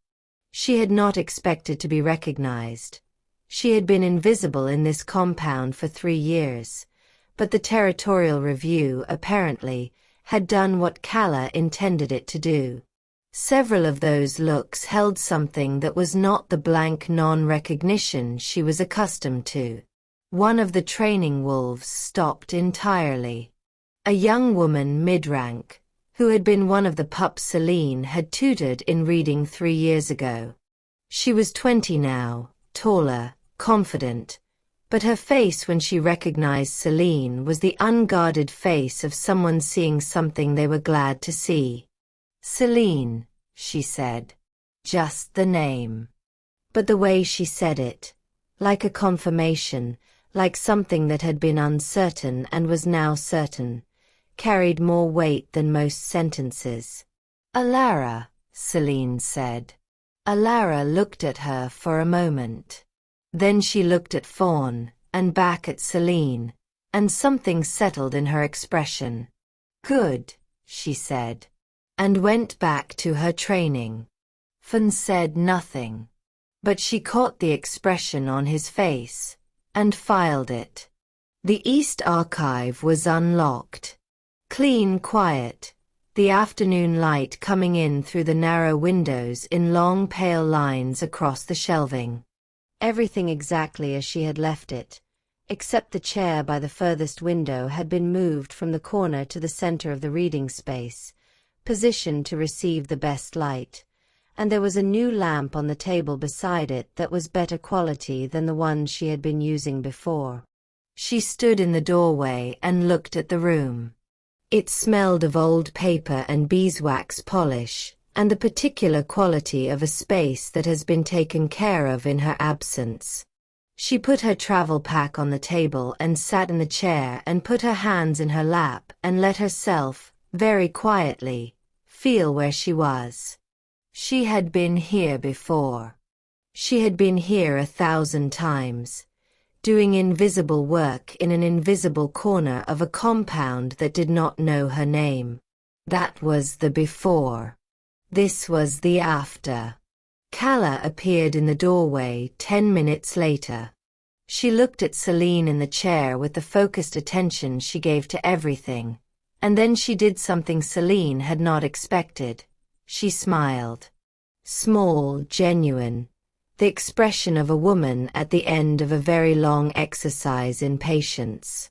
She had not expected to be recognized. She had been invisible in this compound for 3 years, but the Territorial Review, apparently, had done what Calla intended it to do. Several of those looks held something that was not the blank non-recognition she was accustomed to. One of the training wolves stopped entirely. A young woman mid-rank, who had been one of the pups Celine had tutored in reading 3 years ago. She was 20 now, taller, confident, but her face when she recognized Celine was the unguarded face of someone seeing something they were glad to see. "Celine," she said. Just the name. But the way she said it, like a confirmation, like something that had been uncertain and was now certain, carried more weight than most sentences. "Alara," Celine said. Alara looked at her for a moment. Then she looked at Fawn, and back at Celine, and something settled in her expression. "Good," she said, and went back to her training. Fawn said nothing, but she caught the expression on his face, and filed it. The East Archive was unlocked. Clean, quiet, the afternoon light coming in through the narrow windows in long pale lines across the shelving. Everything exactly as she had left it, except the chair by the furthest window had been moved from the corner to the center of the reading space, positioned to receive the best light, and there was a new lamp on the table beside it that was better quality than the one she had been using before. She stood in the doorway and looked at the room. It smelled of old paper and beeswax polish, and the particular quality of a space that has been taken care of in her absence. She put her travel pack on the table and sat in the chair and put her hands in her lap and let herself, very quietly, feel where she was. She had been here before. She had been here 1,000 times, doing invisible work in an invisible corner of a compound that did not know her name. That was the before. This was the after. Calla appeared in the doorway 10 minutes later. She looked at Celine in the chair with the focused attention she gave to everything, and then she did something Celine had not expected. She smiled. Small, genuine, the expression of a woman at the end of a very long exercise in patience.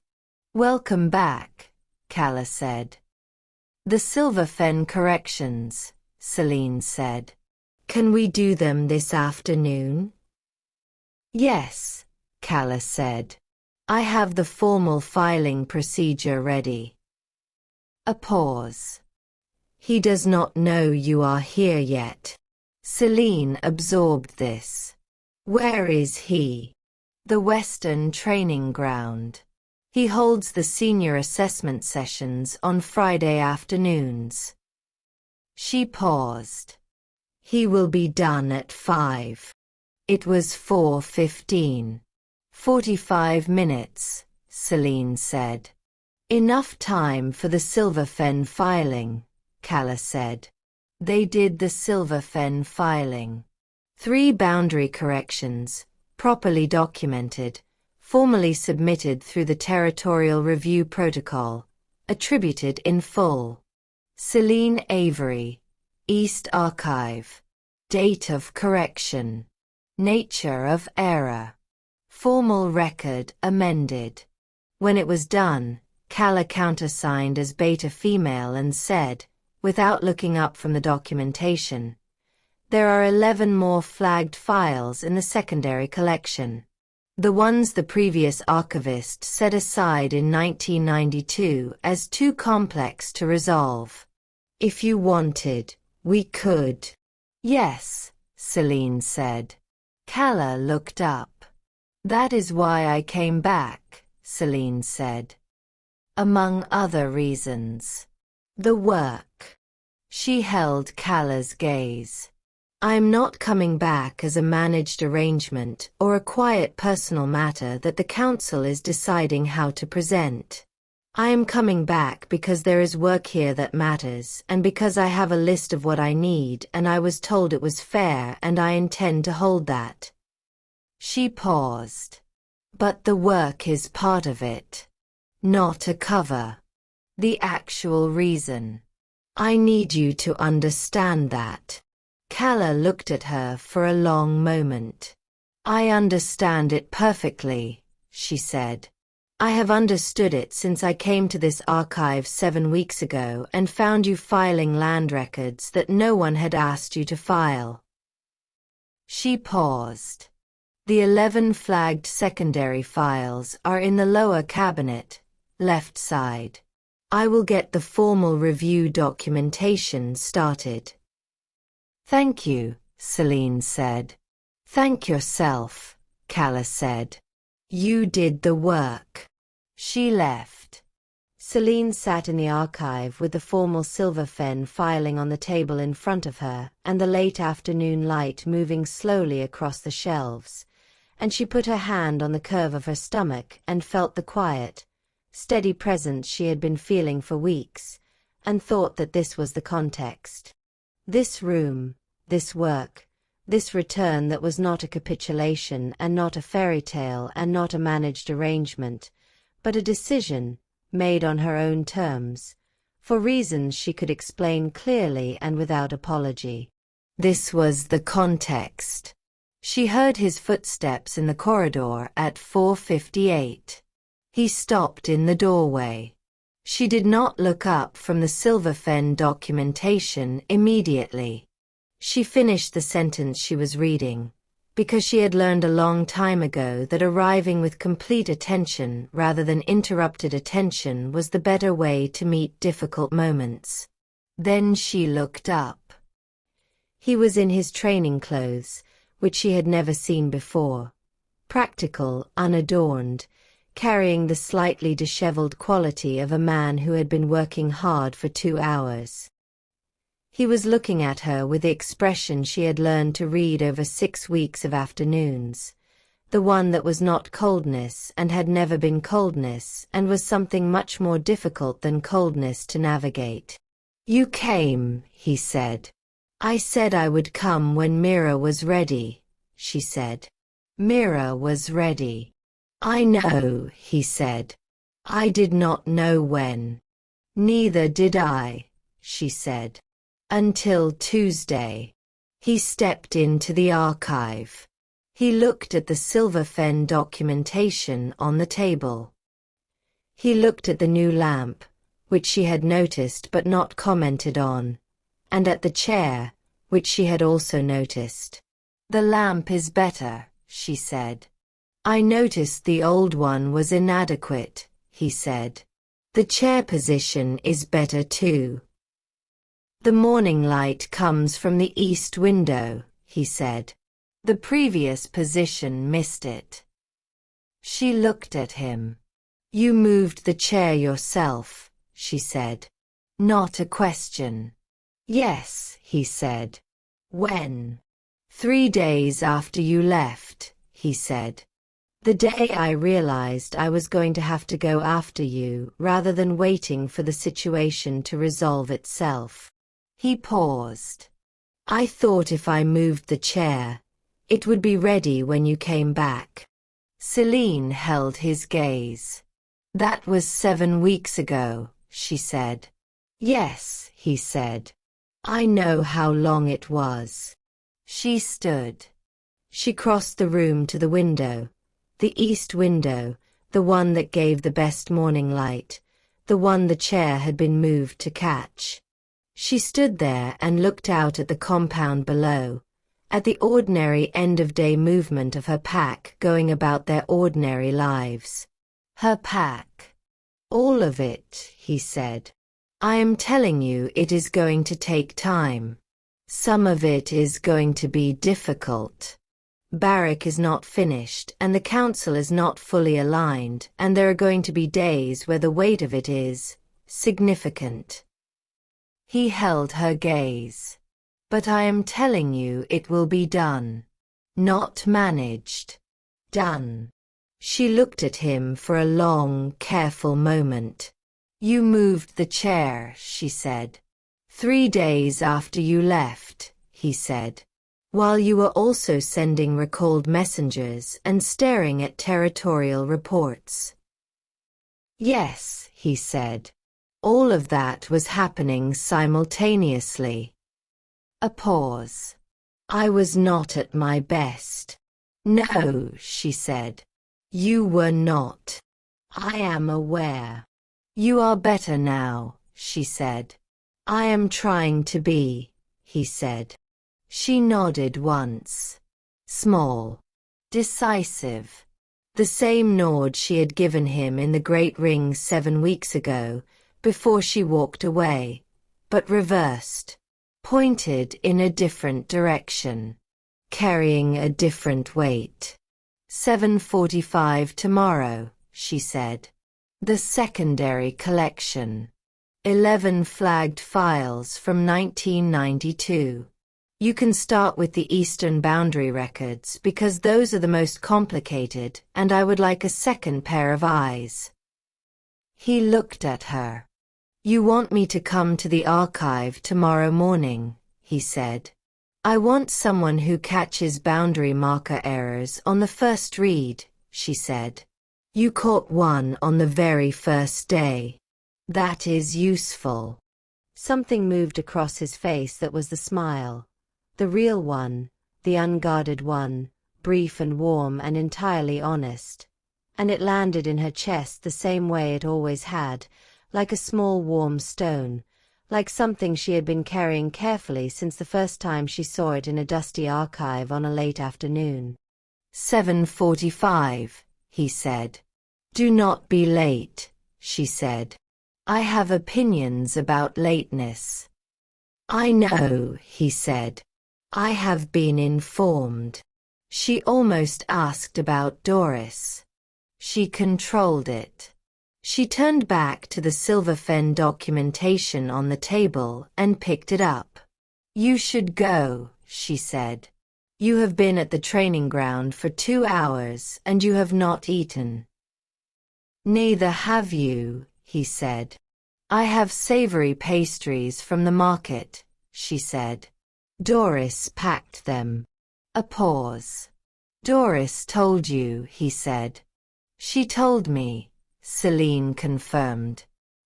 "Welcome back," Calla said. "The Silver Fen corrections," Celine said. "Can we do them this afternoon?" "Yes," Calla said. "I have the formal filing procedure ready." A pause. "He does not know you are here yet." Celine absorbed this. "Where is he?" "The Western Training Ground. He holds the senior assessment sessions on Friday afternoons." She paused. "He will be done at 5. It was 4:15. 45 minutes, Celine said. "Enough time for the Silver Fen filing," Calla said. They did the Silver Fen filing. 3 boundary corrections, properly documented, formally submitted through the Territorial Review Protocol, attributed in full. Celine Avery, East Archive. Date of correction. Nature of error. Formal record amended. When it was done, Calla countersigned as beta female and said, without looking up from the documentation, "There are 11 more flagged files in the secondary collection. The ones the previous archivist set aside in 1992 as too complex to resolve. If you wanted, we could." "Yes," Celine said. Calla looked up. "That is why I came back," Celine said. "Among other reasons. The work." She held Calla's gaze. "I'm not coming back as a managed arrangement or a quiet personal matter that the council is deciding how to present. I am coming back because there is work here that matters and because I have a list of what I need and I was told it was fair and I intend to hold that." She paused. But the work is part of it. Not a cover. The actual reason. I need you to understand that. Calla looked at her for a long moment. I understand it perfectly, she said. I have understood it since I came to this archive 7 weeks ago and found you filing land records that no one had asked you to file. She paused. The 11 flagged secondary files are in the lower cabinet, left side. I will get the formal review documentation started. Thank you, Celine said. Thank yourself, Calla said. You did the work. She left. Celine sat in the archive with the formal silver fen filing on the table in front of her and the late afternoon light moving slowly across the shelves, and she put her hand on the curve of her stomach and felt the quiet, steady presence she had been feeling for weeks, and thought that this was the context. This room, this work, this return that was not a capitulation and not a fairy tale and not a managed arrangement, but a decision, made on her own terms, for reasons she could explain clearly and without apology. This was the context. She heard his footsteps in the corridor at 4:58. He stopped in the doorway. She did not look up from the silver fen documentation immediately. She finished the sentence she was reading, because she had learned a long time ago that arriving with complete attention rather than interrupted attention was the better way to meet difficult moments. Then she looked up. He was in his training clothes, which she had never seen before. Practical, unadorned, carrying the slightly disheveled quality of a man who had been working hard for 2 hours. He was looking at her with the expression she had learned to read over 6 weeks of afternoons, the one that was not coldness and had never been coldness and was something much more difficult than coldness to navigate. You came, he said. I said I would come when Mira was ready, she said. Mira was ready. I know, he said. I did not know when. Neither did I, she said. Until Tuesday. He stepped into the archive. He looked at the silver fen documentation on the table. He looked at the new lamp, which she had noticed but not commented on, and at the chair, which she had also noticed. The lamp is better, she said. I noticed the old one was inadequate, he said. The chair position is better too. The morning light comes from the east window, he said. The previous position missed it. She looked at him. You moved the chair yourself, she said. Not a question. Yes, he said. When? 3 days after you left, he said. The day I realized I was going to have to go after you rather than waiting for the situation to resolve itself. He paused. I thought if I moved the chair, it would be ready when you came back. Celine held his gaze. That was 7 weeks ago, she said. Yes, he said. I know how long it was. She stood. She crossed the room to the window, the east window, the one that gave the best morning light, the one the chair had been moved to catch. She stood there and looked out at the compound below, at the ordinary end-of-day movement of her pack going about their ordinary lives. Her pack. All of it, he said. I am telling you it is going to take time. Some of it is going to be difficult. Barrack is not finished and the council is not fully aligned, and there are going to be days where the weight of it is significant. He held her gaze. But I am telling you it will be done. Not managed. Done. She looked at him for a long, careful moment. You moved the chair, she said. 3 days after you left, he said. while you were also sending recalled messengers and staring at territorial reports. Yes, he said. All of that was happening simultaneously. A pause. I was not at my best. No, she said. You were not. I am aware. You are better now, she said. I am trying to be, he said. She nodded once. Small. Decisive. The same nod she had given him in the great ring 7 weeks ago, before she walked away, but reversed. Pointed in a different direction. Carrying a different weight. 7:45 tomorrow, she said. The secondary collection. 11 flagged files from 1992. You can start with the Eastern Boundary records because those are the most complicated, and I would like a second pair of eyes. He looked at her. You want me to come to the archive tomorrow morning, he said. I want someone who catches boundary marker errors on the first read, she said. You caught one on the very first day. That is useful. Something moved across his face that was the smile. The real one, the unguarded one, brief and warm and entirely honest. And it landed in her chest the same way it always had, like a small warm stone, like something she had been carrying carefully since the first time she saw it in a dusty archive on a late afternoon. 7:45, he said. Do not be late, she said. I have opinions about lateness. I know, he said. I have been informed. She almost asked about Doris. She controlled it. She turned back to the Silver Fen documentation on the table and picked it up. You should go, she said. You have been at the training ground for 2 hours and you have not eaten. Neither have you, he said. I have savory pastries from the market, she said. Doris packed them. A pause. Doris told you, he said. She told me, Celine confirmed.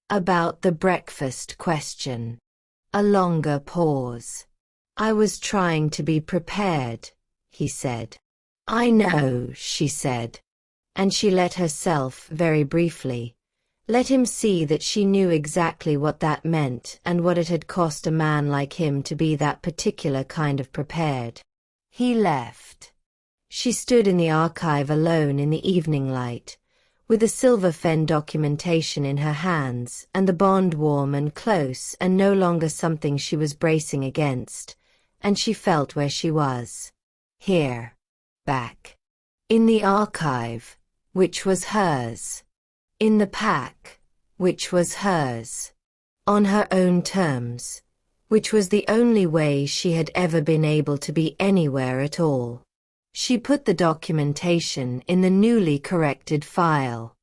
About the breakfast question. A longer pause. I was trying to be prepared, he said. I know, she said. And she let herself, very briefly, let him see that she knew exactly what that meant and what it had cost a man like him to be that particular kind of prepared. He left. She stood in the archive alone in the evening light, with the Silver Fen documentation in her hands and the bond warm and close and no longer something she was bracing against, and she felt where she was. Here. Back. In the archive, which was hers. In the pack, which was hers. On her own terms, which was the only way she had ever been able to be anywhere at all. She put the documentation in the newly corrected file.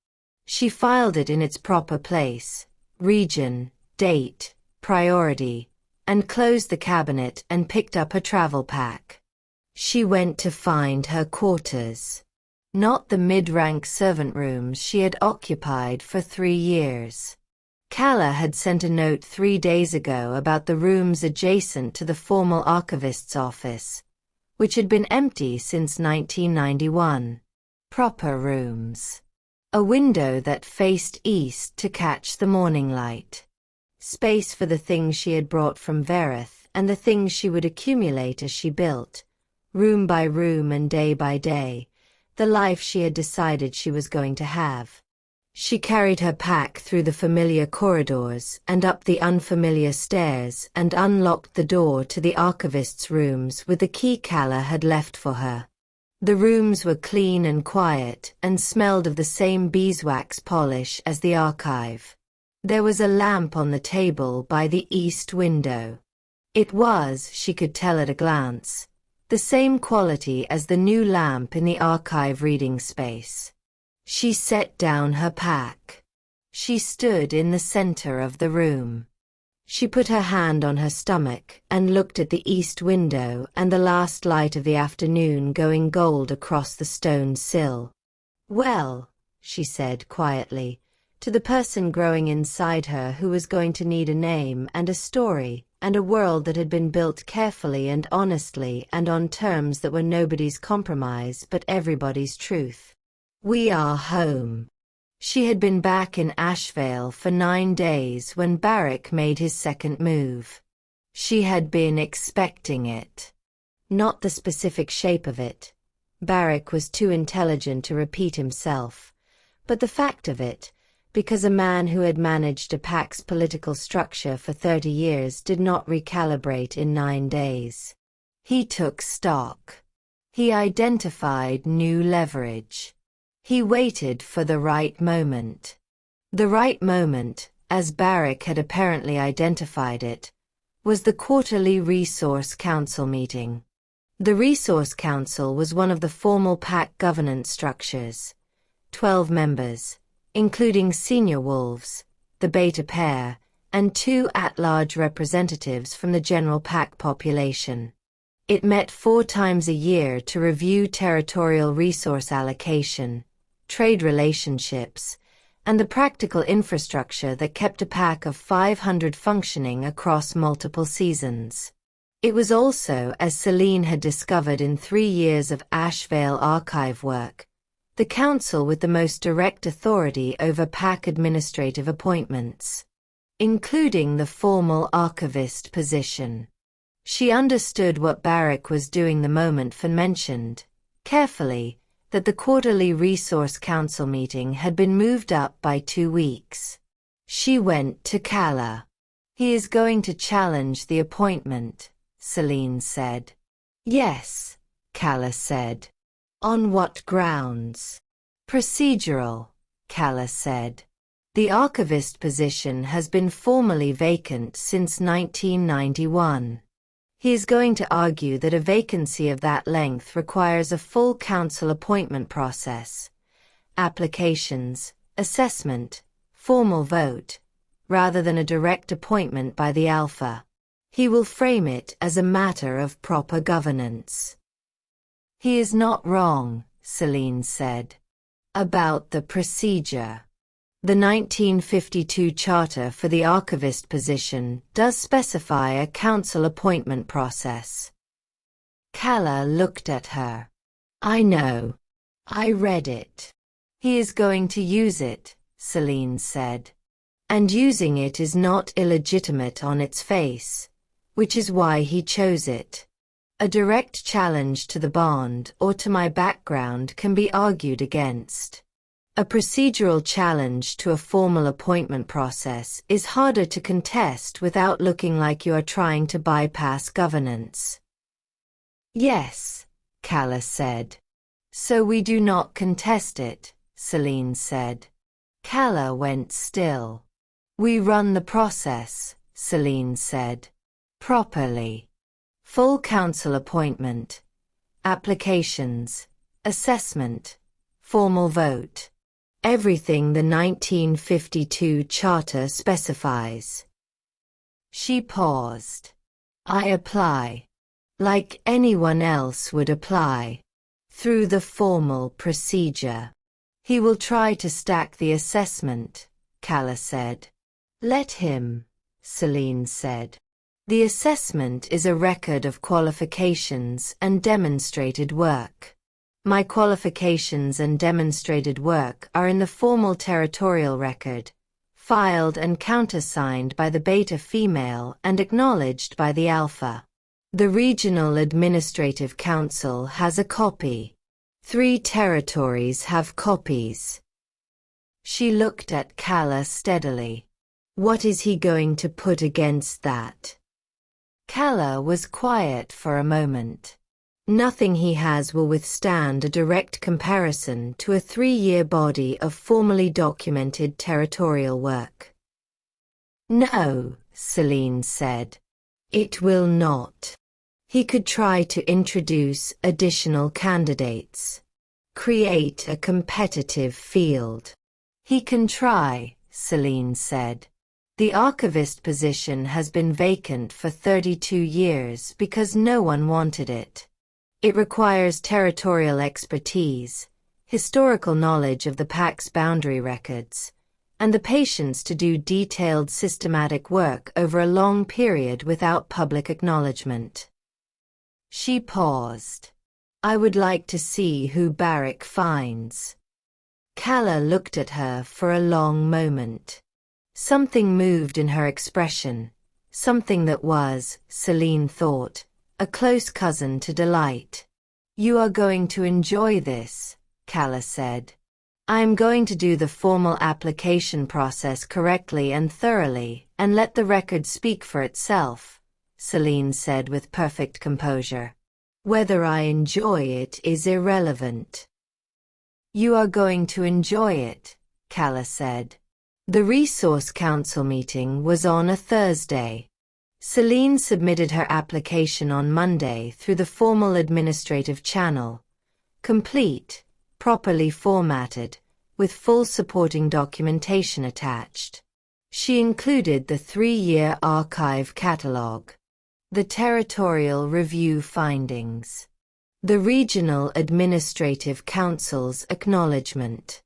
She filed it in its proper place, region, date, priority, and closed the cabinet and picked up her travel pack. She went to find her quarters. Not the mid-rank servant rooms she had occupied for 3 years. Calla had sent a note 3 days ago about the rooms adjacent to the formal archivist's office, which had been empty since 1991. Proper rooms. A window that faced east to catch the morning light. Space for the things she had brought from Verith and the things she would accumulate as she built, room by room and day by day, the life she had decided she was going to have. She carried her pack through the familiar corridors and up the unfamiliar stairs and unlocked the door to the archivist's rooms with the key Calla had left for her. The rooms were clean and quiet and smelled of the same beeswax polish as the archive. There was a lamp on the table by the east window. It was, she could tell at a glance, the same quality as the new lamp in the archive reading space. She set down her pack. She stood in the center of the room. She put her hand on her stomach and looked at the east window and the last light of the afternoon going gold across the stone sill. "Well," she said quietly, to the person growing inside her who was going to need a name and a story and a world that had been built carefully and honestly and on terms that were nobody's compromise but everybody's truth. "We are home." She had been back in Ashvale for 9 days when Barrick made his second move. She had been expecting it. Not the specific shape of it. Barrick was too intelligent to repeat himself. But the fact of it, because a man who had managed a PAC's political structure for 30 years did not recalibrate in 9 days. He took stock. He identified new leverage. He waited for the right moment. The right moment, as Barrick had apparently identified it, was the quarterly Resource Council meeting. The Resource Council was one of the formal PAC governance structures. 12 members, including senior wolves, the beta pair, and 2 at-large representatives from the general PAC population. It met 4 times a year to review territorial resource allocation, trade relationships, and the practical infrastructure that kept a PAC of 500 functioning across multiple seasons. It was also, as Celine had discovered in 3 years of Ashvale archive work, the council with the most direct authority over PAC administrative appointments, including the formal archivist position. She understood what Barrick was doing the moment Fan mentioned, carefully, that the quarterly Resource Council meeting had been moved up by 2 weeks. She went to Calla. "He is going to challenge the appointment," Celine said. "Yes," Calla said. "On what grounds?" "Procedural," Calla said. "The archivist position has been formally vacant since 1991. He is going to argue that a vacancy of that length requires a full council appointment process, applications, assessment, formal vote, rather than a direct appointment by the Alpha. He will frame it as a matter of proper governance." "He is not wrong," Celine said, "about the procedure. The 1952 Charter for the archivist position does specify a council appointment process." Calla looked at her. "I know. I read it. He is going to use it," Celine said. "And using it is not illegitimate on its face, which is why he chose it. A direct challenge to the bond or to my background can be argued against. A procedural challenge to a formal appointment process is harder to contest without looking like you are trying to bypass governance." "Yes," Calla said. "So we do not contest it," Celine said. Calla went still. "We run the process," Celine said. "Properly. Full council appointment, applications, assessment, formal vote. Everything the 1952 Charter specifies." She paused. "I apply, like anyone else would apply, through the formal procedure." "He will try to stack the assessment," Calla said. "Let him," Celine said. "The assessment is a record of qualifications and demonstrated work. My qualifications and demonstrated work are in the formal territorial record, filed and countersigned by the beta female and acknowledged by the alpha. The Regional Administrative Council has a copy. 3 territories have copies." She looked at Calla steadily. "What is he going to put against that?" Calla was quiet for a moment. "Nothing he has will withstand a direct comparison to a 3-year body of formally documented territorial work." "No," Celine said. "It will not. He could try to introduce additional candidates. Create a competitive field." "He can try," Celine said. The archivist position has been vacant for 32 years because no one wanted it. It requires territorial expertise, historical knowledge of the PAC's boundary records, and the patience to do detailed systematic work over a long period without public acknowledgement. She paused. I would like to see who Barrick finds. Calla looked at her for a long moment. Something moved in her expression, something that was, Celine thought, a close cousin to delight. You are going to enjoy this, Calla said. I am going to do the formal application process correctly and thoroughly, and let the record speak for itself, Celine said with perfect composure. Whether I enjoy it is irrelevant. You are going to enjoy it, Calla said. The Resource Council meeting was on a Thursday. Celine submitted her application on Monday through the formal administrative channel, complete, properly formatted, with full supporting documentation attached. She included the 3-year archive catalogue, the territorial review findings, the Regional Administrative Council's acknowledgement,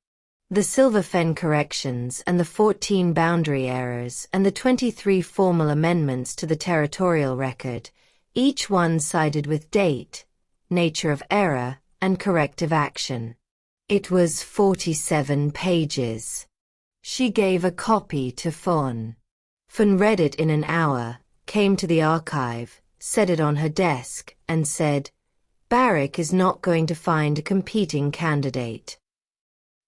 the Silverfen corrections and the 14 boundary errors and the 23 formal amendments to the territorial record, each one cited with date, nature of error, and corrective action. It was 47 pages. She gave a copy to Fawn. Fawn read it in an hour, came to the archive, set it on her desk, and said, Barrick is not going to find a competing candidate.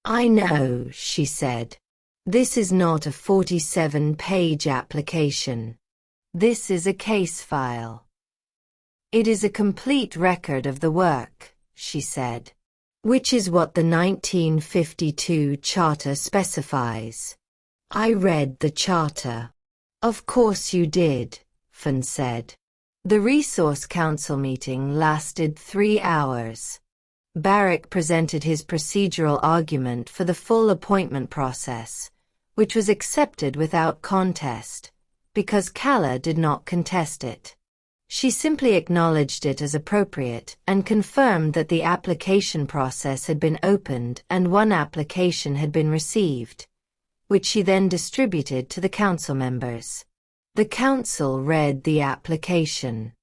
I know, she said. This is not a 47-page application. This is a case file. It is a complete record of the work, she said, which is what the 1952 Charter specifies. I read the Charter. Of course you did, Fawn said. The Resource Council meeting lasted 3 hours. Barrick presented his procedural argument for the full appointment process, which was accepted without contest, because Calla did not contest it. She simply acknowledged it as appropriate and confirmed that the application process had been opened and one application had been received, which she then distributed to the council members. The council read the application.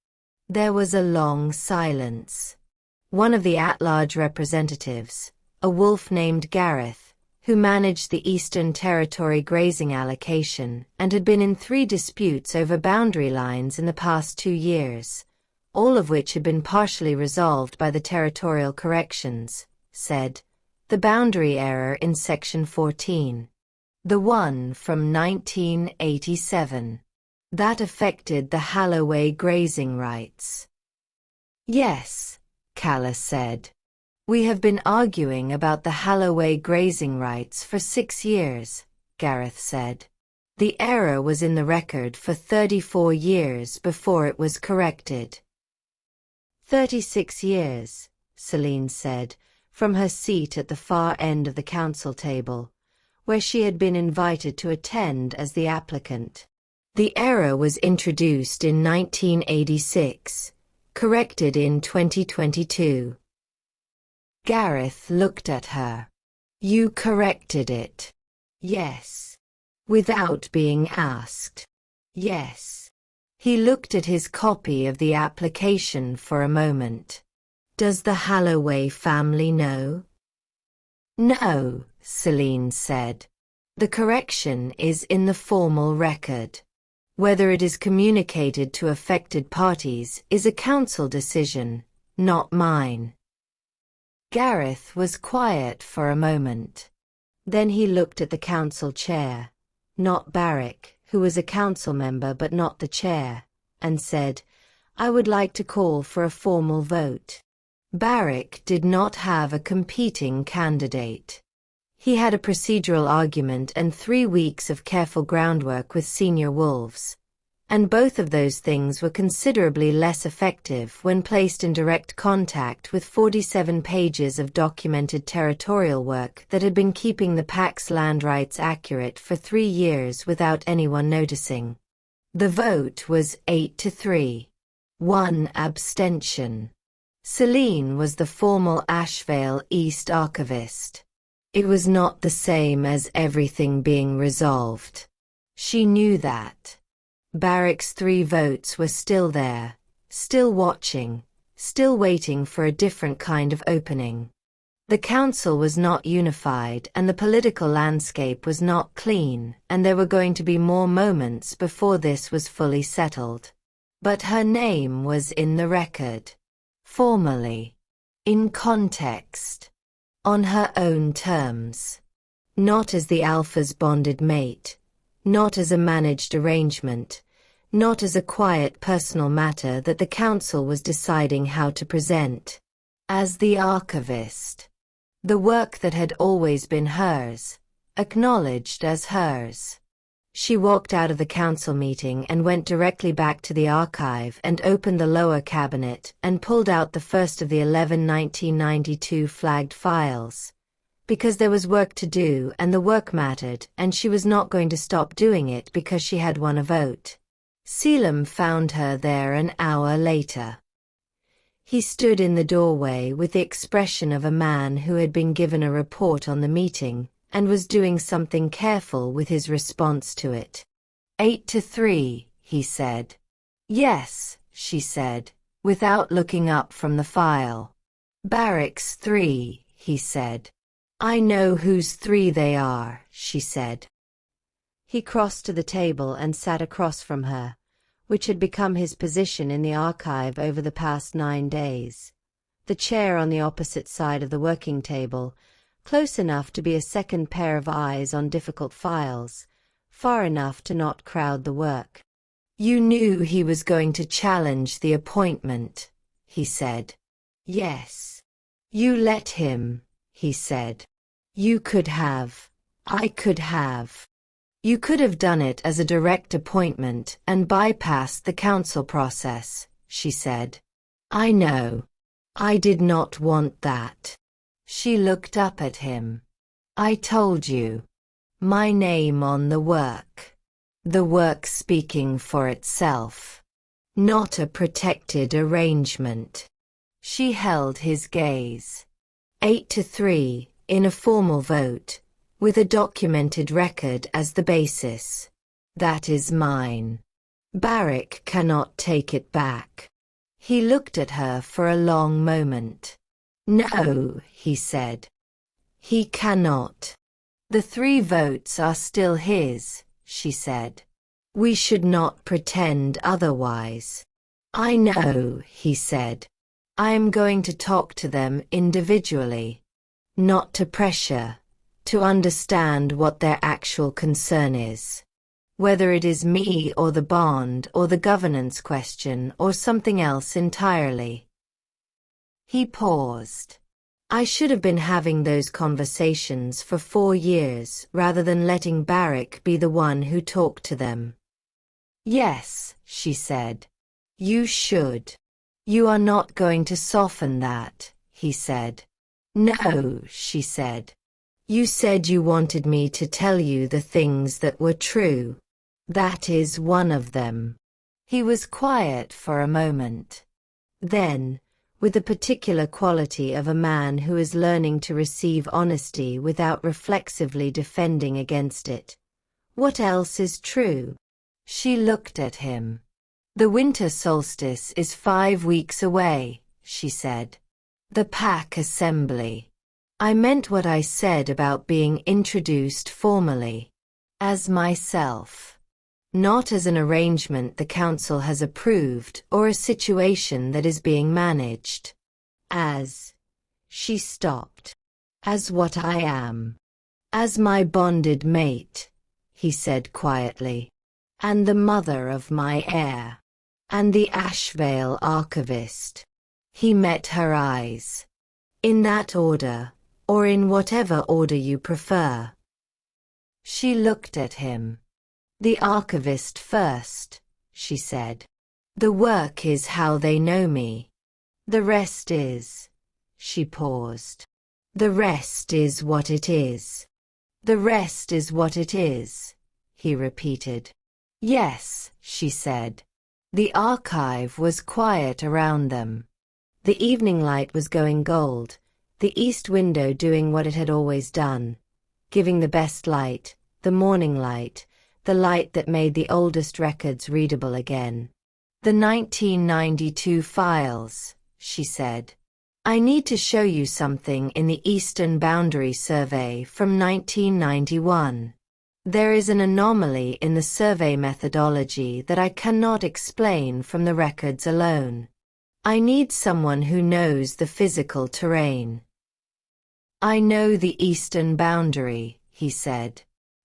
There was a long silence. One of the at-large representatives, a wolf named Gareth, who managed the Eastern Territory grazing allocation and had been in 3 disputes over boundary lines in the past 2 years, all of which had been partially resolved by the territorial corrections, said, the boundary error in Section 14. The one from 1987. That affected the Halloway grazing rights. Yes, Calla said. We have been arguing about the Halloway grazing rights for 6 years, Gareth said. The error was in the record for 34 years before it was corrected. 36 years, Celine said, from her seat at the far end of the council table, where she had been invited to attend as the applicant. The error was introduced in 1986. Corrected in 2022. Gareth looked at her. You corrected it? Yes. Without being asked? Yes. He looked at his copy of the application for a moment. Does the Halloway family know? No, Celine said. The correction is in the formal record. Whether it is communicated to affected parties is a council decision, not mine. Gareth was quiet for a moment. Then he looked at the council chair, not Barrick, who was a council member but not the chair, and said, I would like to call for a formal vote. Barrick did not have a competing candidate. He had a procedural argument and 3 weeks of careful groundwork with senior wolves, And both of those things were considerably less effective when placed in direct contact with 47 pages of documented territorial work that had been keeping the Pact's land rights accurate for 3 years without anyone noticing. The vote was 8-3. 1 abstention. Celine was the formal Ashvale East archivist. It was not the same as everything being resolved. She knew that. Barrick's 3 votes were still there, still watching, still waiting for a different kind of opening. The council was not unified and the political landscape was not clean, and there were going to be more moments before this was fully settled. But her name was in the record. Formally. In context. On her own terms. Not as the Alpha's bonded mate. Not as a managed arrangement, not as a quiet personal matter that the council was deciding how to present. As the archivist. The work that had always been hers, acknowledged as hers. She walked out of the council meeting and went directly back to the archive and opened the lower cabinet and pulled out the first of the 11 1992 flagged files. Because there was work to do and the work mattered, and she was not going to stop doing it because she had won a vote. Selim found her there an hour later. He stood in the doorway with the expression of a man who had been given a report on the meeting and was doing something careful with his response to it. 8-3, he said. Yes, she said, without looking up from the file. Barracks 3, he said. I know whose 3 they are, she said. He crossed to the table and sat across from her, which had become his position in the archive over the past 9 days. The chair on the opposite side of the working table, close enough to be a second pair of eyes on difficult files, far enough to not crowd the work. You knew he was going to challenge the appointment, he said. Yes. You let him, he said. You could have. I could have. You could have done it as a direct appointment and bypassed the council process, she said. I know. I did not want that. She looked up at him. I told you. My name on the work. The work speaking for itself. Not a protected arrangement. She held his gaze. 8-3, in a formal vote, with a documented record as the basis. That is mine. Barrick cannot take it back. He looked at her for a long moment. No, he said. He cannot. The 3 votes are still his, she said. We should not pretend otherwise. I know, he said. I am going to talk to them individually. Not to pressure, to understand what their actual concern is. Whether it is me or the bond or the governance question or something else entirely. He paused. I should have been having those conversations for 4 years rather than letting Barrick be the one who talked to them. Yes, she said. You should. You are not going to soften that, he said. No, she said. You said you wanted me to tell you the things that were true. That is one of them. He was quiet for a moment. Then, with the particular quality of a man who is learning to receive honesty without reflexively defending against it. What else is true? She looked at him. The winter solstice is 5 weeks away, she said. The Pack Assembly. I meant what I said about being introduced formally. As myself. Not as an arrangement the council has approved or a situation that is being managed. As. She stopped. As what I am. As my bonded mate, he said quietly. And the mother of my heir. And the Ashvale archivist. He met her eyes. In that order, or in whatever order you prefer. She looked at him. The archivist first, she said. The work is how they know me. The rest is. She paused. The rest is what it is. The rest is what it is, he repeated. Yes, she said. The archive was quiet around them. The evening light was going gold, the east window doing what it had always done, giving the best light, the morning light, the light that made the oldest records readable again. The 1992 files, she said. I need to show you something in the Eastern Boundary Survey from 1991. There is an anomaly in the survey methodology that I cannot explain from the records alone. I need someone who knows the physical terrain. I know the eastern boundary, he said.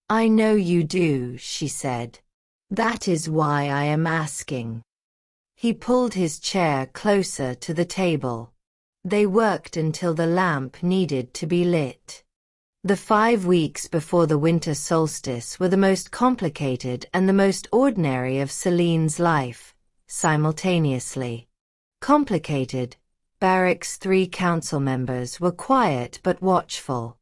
I know you do, she said. That is why I am asking. He pulled his chair closer to the table. They worked until the lamp needed to be lit. The 5 weeks before the winter solstice were the most complicated and the most ordinary of Celine's life, simultaneously. Complicated, Barrick's 3 council members were quiet but watchful.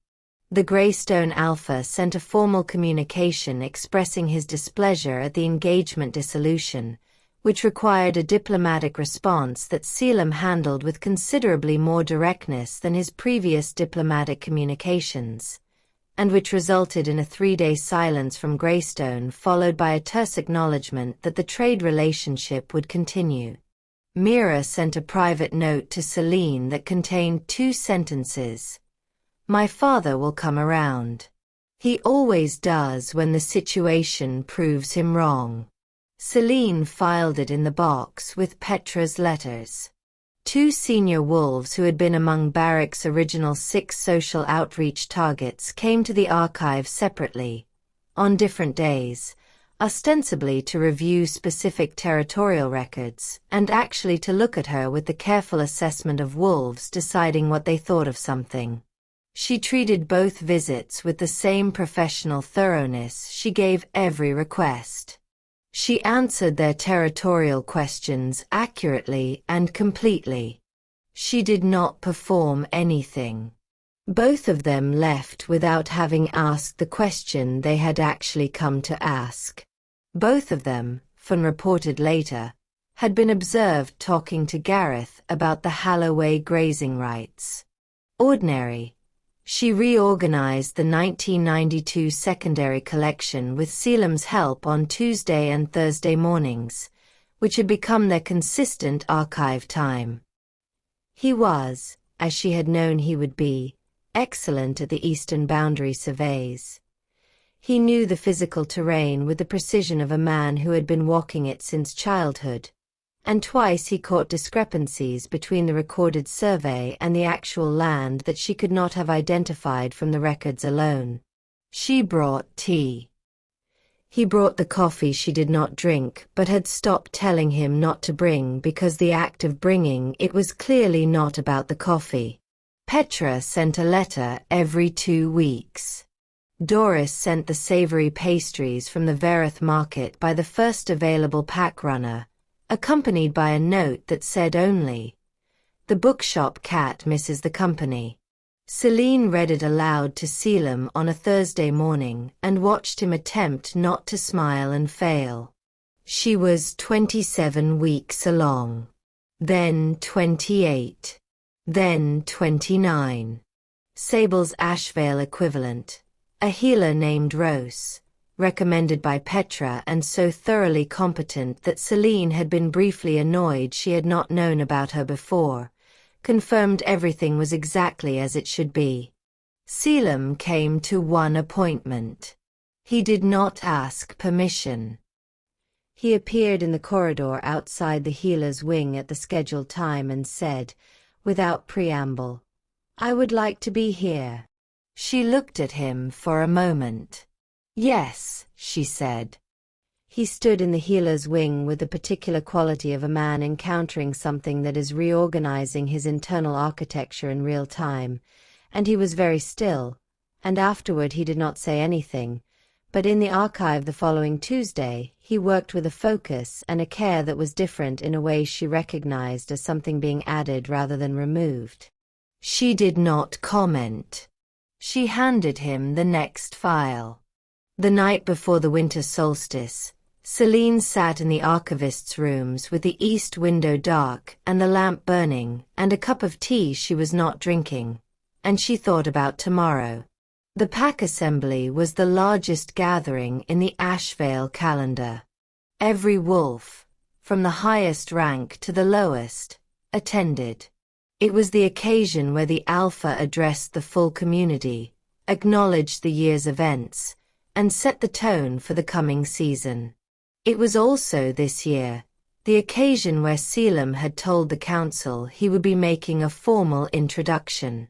The Greystone Alpha sent a formal communication expressing his displeasure at the engagement dissolution, which required a diplomatic response that Selim handled with considerably more directness than his previous diplomatic communications, and which resulted in a 3-day silence from Greystone followed by a terse acknowledgement that the trade relationship would continue. Mira sent a private note to Celine that contained 2 sentences. My father will come around. He always does when the situation proves him wrong. Celine filed it in the box with Petra's letters. 2 senior wolves who had been among Barrick's original 6 social outreach targets came to the archive separately, on different days, ostensibly to review specific territorial records, and actually to look at her with the careful assessment of wolves deciding what they thought of something. She treated both visits with the same professional thoroughness she gave every request. She answered their territorial questions accurately and completely. She did not perform anything. Both of them left without having asked the question they had actually come to ask. Both of them, Fun reported later, had been observed talking to Gareth about the Halloway grazing rights. Ordinary. She reorganized the 1992 secondary collection with Selim's help on Tuesday and Thursday mornings, which had become their consistent archive time. He was, as she had known he would be, excellent at the eastern boundary surveys. He knew the physical terrain with the precision of a man who had been walking it since childhood, and twice he caught discrepancies between the recorded survey and the actual land that she could not have identified from the records alone. She brought tea. He brought the coffee she did not drink but had stopped telling him not to bring because the act of bringing it was clearly not about the coffee. Petra sent a letter every 2 weeks. Doris sent the savory pastries from the Verith market by the first available pack runner, accompanied by a note that said only, "The bookshop cat misses the company." Celine read it aloud to Selim on a Thursday morning and watched him attempt not to smile and fail. She was 27 weeks along. Then 28. Then 29. Sable's Ashvale equivalent, a healer named Rose, recommended by Petra and so thoroughly competent that Celine had been briefly annoyed she had not known about her before, confirmed everything was exactly as it should be. Selim came to 1 appointment. He did not ask permission. He appeared in the corridor outside the healer's wing at the scheduled time and said, without preamble, "I would like to be here." She looked at him for a moment. "Yes," she said. He stood in the healer's wing with the particular quality of a man encountering something that is reorganizing his internal architecture in real time, and he was very still, and afterward he did not say anything, But in the archive the following Tuesday, he worked with a focus and a care that was different in a way she recognized as something being added rather than removed. She did not comment. She handed him the next file. The night before the winter solstice, Celine sat in the archivist's rooms with the east window dark and the lamp burning and a cup of tea she was not drinking, and she thought about tomorrow. The pack assembly was the largest gathering in the Ashvale calendar. Every wolf, from the highest rank to the lowest, attended. It was the occasion where the Alpha addressed the full community, acknowledged the year's events, and set the tone for the coming season. It was also, this year, the occasion where Selim had told the council he would be making a formal introduction.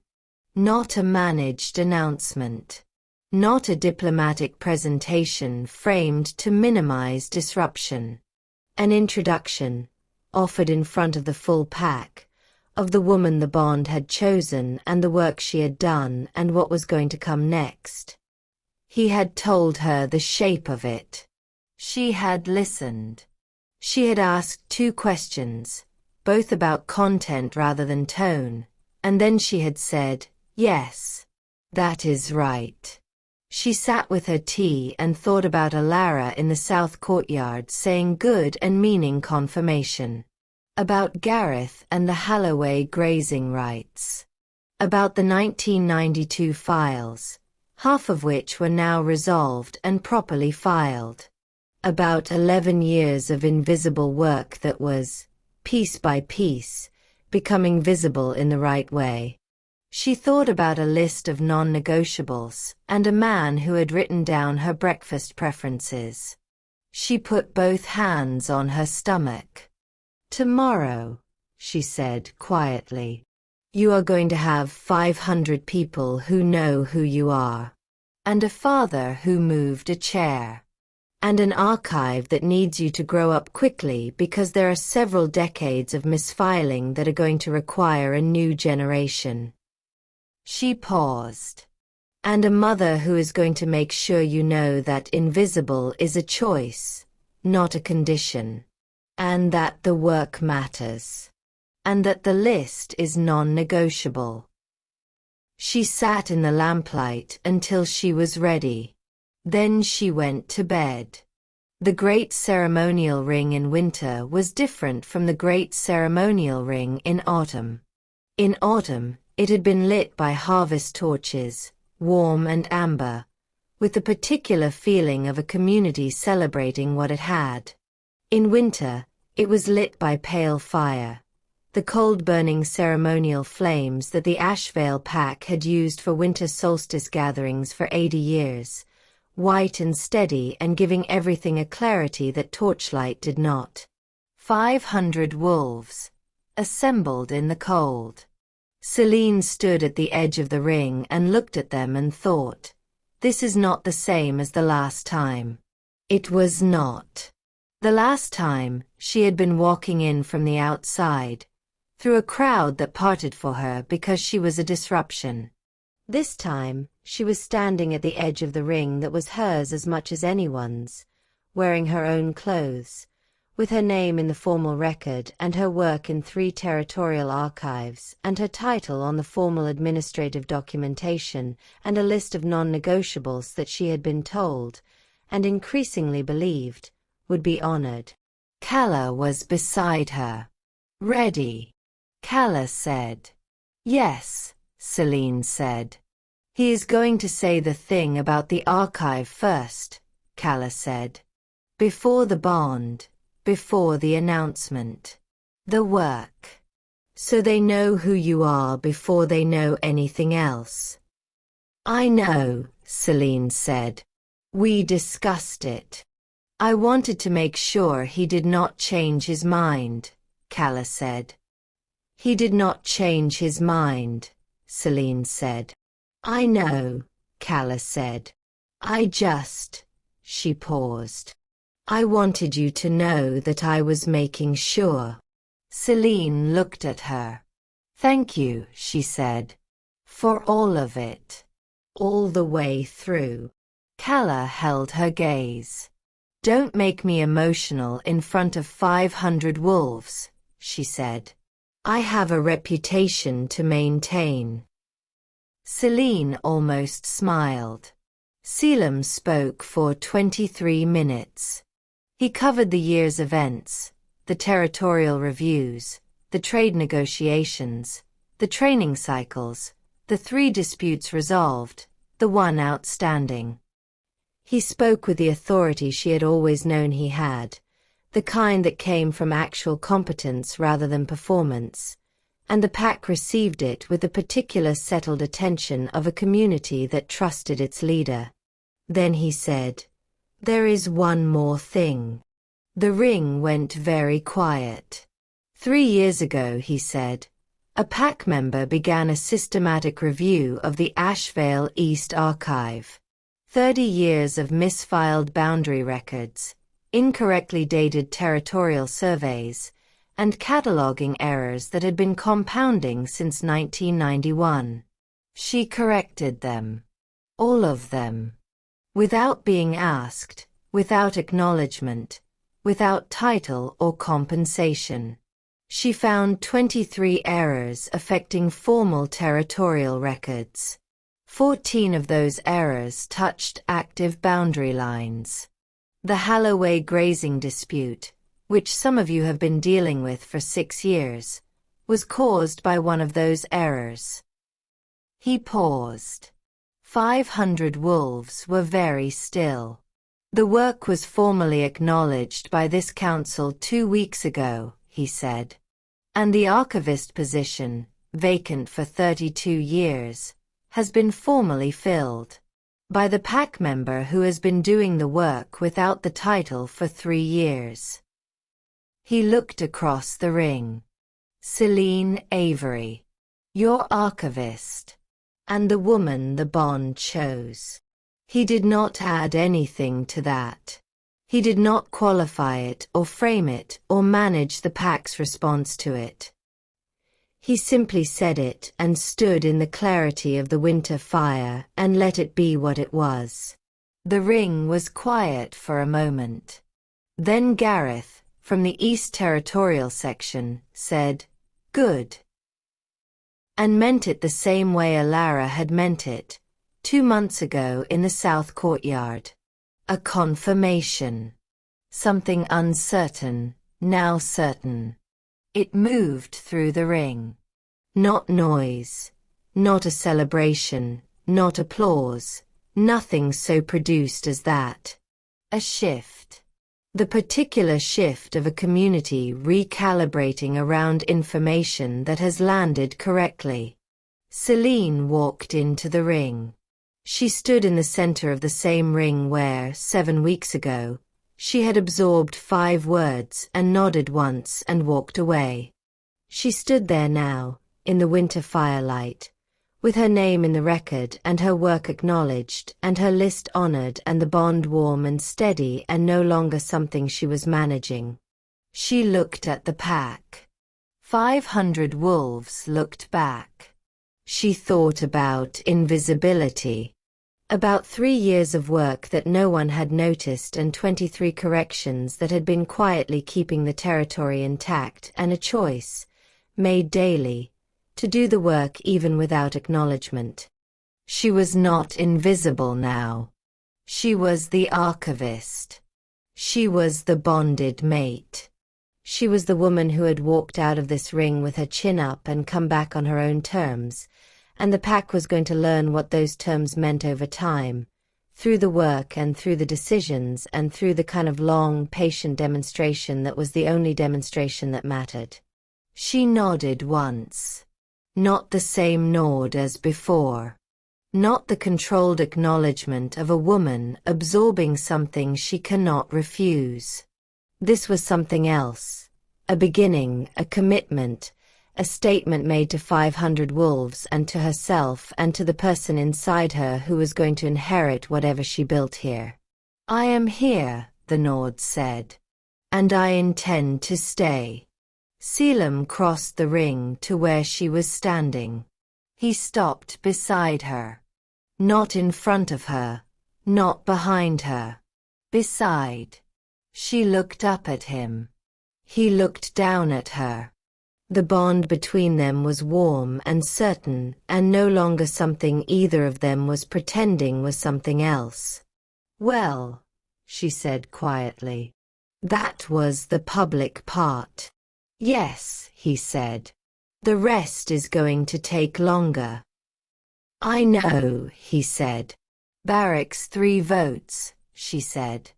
Not a managed announcement. Not a diplomatic presentation framed to minimize disruption. An introduction, offered in front of the full pack, of the woman the Bond had chosen and the work she had done and what was going to come next. He had told her the shape of it. She had listened. She had asked 2 questions, both about content rather than tone, and then she had said, "Yes, that is right." She sat with her tea and thought about Alara in the south courtyard saying good and meaning confirmation. About Gareth and the Halloway grazing rights. About the 1992 files, half of which were now resolved and properly filed. About 11 years of invisible work that was, piece by piece, becoming visible in the right way. She thought about a list of non-negotiables and a man who had written down her breakfast preferences. She put both hands on her stomach. "Tomorrow," she said quietly, "you are going to have 500 people who know who you are. And a father who moved a chair. And an archive that needs you to grow up quickly because there are several decades of misfiling that are going to require a new generation." She paused. "And a mother who is going to make sure you know that invisible is a choice, not a condition. And that the work matters. And that the list is non-negotiable." She sat in the lamplight until she was ready. Then she went to bed. The great ceremonial ring in winter was different from the great ceremonial ring in autumn. In autumn, it had been lit by harvest torches, warm and amber, with the particular feeling of a community celebrating what it had. In winter, it was lit by pale fire, the cold-burning ceremonial flames that the Ashvale pack had used for winter solstice gatherings for 80 years, white and steady and giving everything a clarity that torchlight did not. 500 wolves, assembled in the cold. Celine stood at the edge of the ring and looked at them and thought, "This is not the same as the last time." It was not. The last time, she had been walking in from the outside, through a crowd that parted for her because she was a disruption. This time, she was standing at the edge of the ring that was hers as much as anyone's, wearing her own clothes, with her name in the formal record and her work in 3 territorial archives and her title on the formal administrative documentation and a list of non-negotiables that she had been told, and increasingly believed, would be honored. Calla was beside her. "Ready," Calla said. "Yes," Celine said. "He is going to say the thing about the archive first," Calla said. "Before the bond. Before the announcement. The work. So they know who you are before they know anything else." "I know," Celine said. "We discussed it. I wanted to make sure he did not change his mind," Calla said. "He did not change his mind," Celine said. "I know," Calla said. She paused. "I wanted you to know that I was making sure." Celine looked at her. "Thank you," she said. "For all of it. All the way through." Kala held her gaze. "Don't make me emotional in front of 500 wolves," she said. "I have a reputation to maintain." Selene almost smiled. Selim spoke for 23 minutes. He covered the year's events, the territorial reviews, the trade negotiations, the training cycles, the 3 disputes resolved, the 1 outstanding. He spoke with the authority she had always known he had, the kind that came from actual competence rather than performance, and the pack received it with the particular settled attention of a community that trusted its leader. Then he said, "There is one more thing." The ring went very quiet. 3 years ago, he said, a pack member began a systematic review of the Ashvale East Archive. 30 years of misfiled boundary records, incorrectly dated territorial surveys, and cataloging errors that had been compounding since 1991. She corrected them. All of them. Without being asked, without acknowledgement, without title or compensation. She found 23 errors affecting formal territorial records. 14 of those errors touched active boundary lines. The Halloway grazing dispute, which some of you have been dealing with for 6 years, was caused by one of those errors. He paused. 500 wolves were very still. The work was formally acknowledged by this council 2 weeks ago, he said. And the archivist position, vacant for 32 years, has been formally filled by the pack member who has been doing the work without the title for 3 years. He looked across the ring. Selene Avery. Your archivist. And the woman the bond chose. He did not add anything to that. He did not qualify it or frame it or manage the pack's response to it. He simply said it and stood in the clarity of the winter fire and let it be what it was. The ring was quiet for a moment. Then Gareth, from the East Territorial section, said, "Good." And meant it the same way Alara had meant it, 2 months ago in the South Courtyard. A confirmation. Something uncertain, now certain. It moved through the ring. Not noise, not a celebration, not applause, nothing so produced as that. A shift. The particular shift of a community recalibrating around information that has landed correctly. Selene walked into the ring. She stood in the center of the same ring where, 7 weeks ago, she had absorbed 5 words and nodded once and walked away. She stood there now, in the winter firelight, with her name in the record and her work acknowledged and her list honored and the bond warm and steady and no longer something she was managing. She looked at the pack. 500 wolves looked back. She thought about invisibility. About 3 years of work that no one had noticed and 23 corrections that had been quietly keeping the territory intact and a choice, made daily, to do the work even without acknowledgement. She was not invisible now. She was the archivist. She was the bonded mate. She was the woman who had walked out of this ring with her chin up and come back on her own terms, and the pack was going to learn what those terms meant over time, through the work and through the decisions and through the kind of long, patient demonstration that was the only demonstration that mattered. She nodded once. Not the same nod as before. Not the controlled acknowledgement of a woman absorbing something she cannot refuse. This was something else. A beginning, a commitment, a statement made to 500 wolves and to herself and to the person inside her who was going to inherit whatever she built here. "I am here," the nod said. "And I intend to stay." Selim crossed the ring to where she was standing. He stopped beside her. Not in front of her, not behind her. Beside. She looked up at him. He looked down at her. The bond between them was warm and certain, and no longer something either of them was pretending was something else. "Well," she said quietly. "That was the public part." "Yes," he said. "The rest is going to take longer." "I know," he said. "Barrack's 3 votes," she said.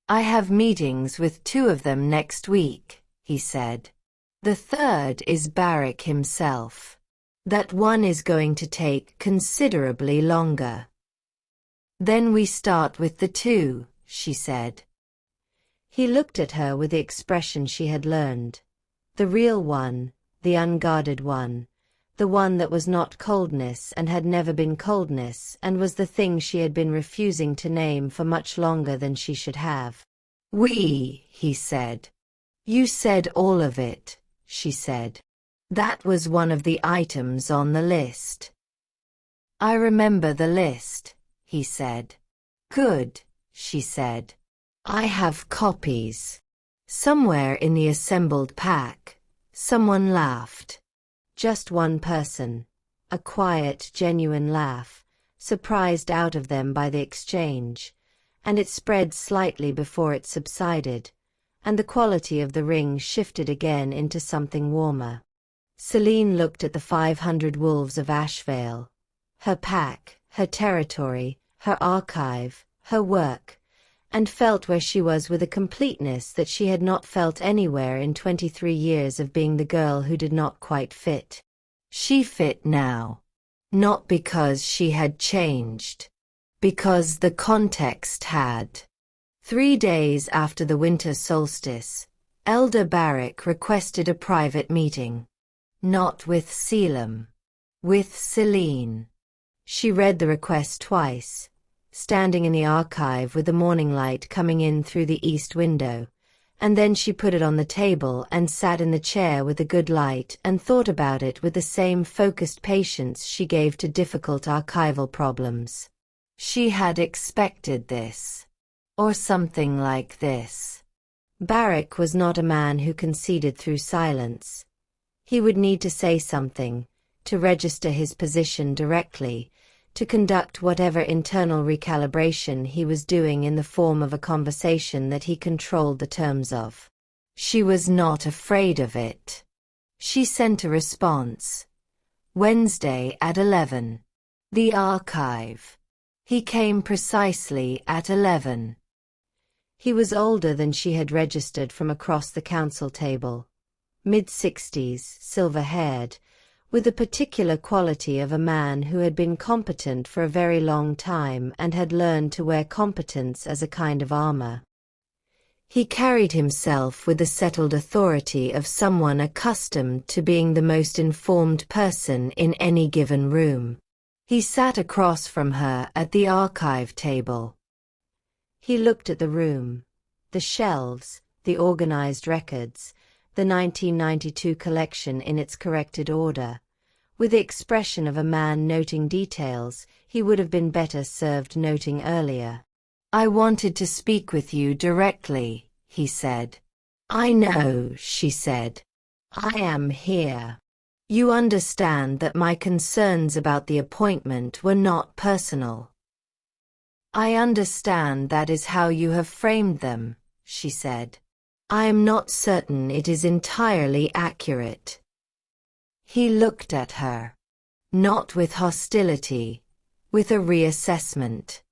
"I have meetings with 2 of them next week," he said. "The 3rd is Barrack himself. That one is going to take considerably longer." "Then we start with the 2, she said. He looked at her with the expression she had learned. The real one, the unguarded one, the one that was not coldness and had never been coldness and was the thing she had been refusing to name for much longer than she should have. "We," he said. "You said all of it," she said. "That was one of the items on the list." "I remember the list," he said. "Good," she said. "I have copies." Somewhere in the assembled pack, someone laughed. Just one person. A quiet, genuine laugh, surprised out of them by the exchange, and it spread slightly before it subsided, and the quality of the ring shifted again into something warmer. Celine looked at the 500 wolves of Ashvale. Her pack, her territory, her archive, her work, and felt where she was with a completeness that she had not felt anywhere in 23 years of being the girl who did not quite fit. She fit now. Not because she had changed. Because the context had. 3 days after the winter solstice, Elder Barrack requested a private meeting. Not with Selim. With Celine. She read the request twice, standing in the archive with the morning light coming in through the east window, and then she put it on the table and sat in the chair with the good light and thought about it with the same focused patience she gave to difficult archival problems. She had expected this. Or something like this. Barrack was not a man who conceded through silence. He would need to say something, to register his position directly, to conduct whatever internal recalibration he was doing in the form of a conversation that he controlled the terms of. She was not afraid of it. She sent a response. Wednesday at 11. The archive. He came precisely at 11. He was older than she had registered from across the council table. Mid-60s, silver-haired, with the particular quality of a man who had been competent for a very long time and had learned to wear competence as a kind of armor. He carried himself with the settled authority of someone accustomed to being the most informed person in any given room. He sat across from her at the archive table. He looked at the room, the shelves, the organized records, the 1992 collection in its corrected order. With the expression of a man noting details he would have been better served noting earlier. "I wanted to speak with you directly," he said. "I know," she said. "I am here. You understand that my concerns about the appointment were not personal." "I understand that is how you have framed them," she said. "I am not certain it is entirely accurate." He looked at her. Not with hostility, with a reassessment.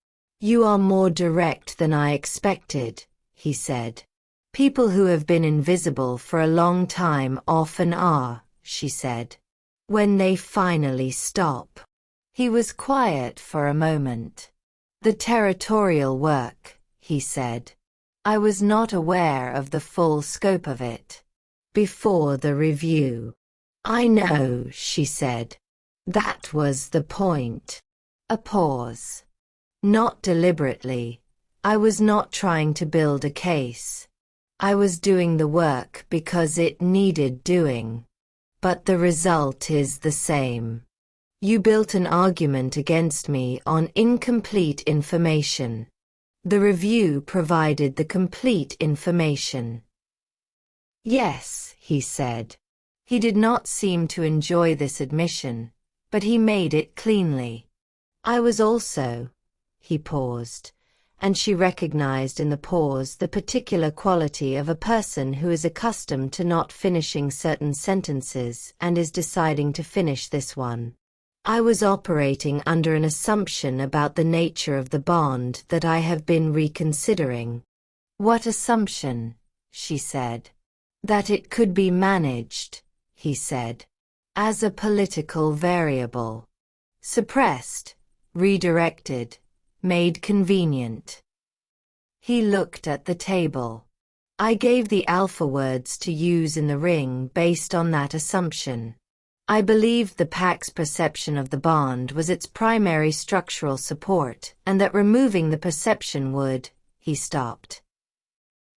"You are more direct than I expected," he said. "People who have been invisible for a long time often are," she said. "When they finally stop." He was quiet for a moment. "The territorial work," he said. "I was not aware of the full scope of it. Before the review." "I know," she said. "That was the point." A pause. "Not deliberately. I was not trying to build a case. I was doing the work because it needed doing. But the result is the same. You built an argument against me on incomplete information. The review provided the complete information. Yes, he said. He did not seem to enjoy this admission, but he made it cleanly. I was also. He paused, and she recognized in the pause the particular quality of a person who is accustomed to not finishing certain sentences and is deciding to finish this one. I was operating under an assumption about the nature of the bond that I have been reconsidering. What assumption? She said. That it could be managed, he said, as a political variable. Suppressed, redirected, made convenient. He looked at the table. I gave the alpha words to use in the ring based on that assumption. I believed the PAC's perception of the bond was its primary structural support, and that removing the perception would. He stopped.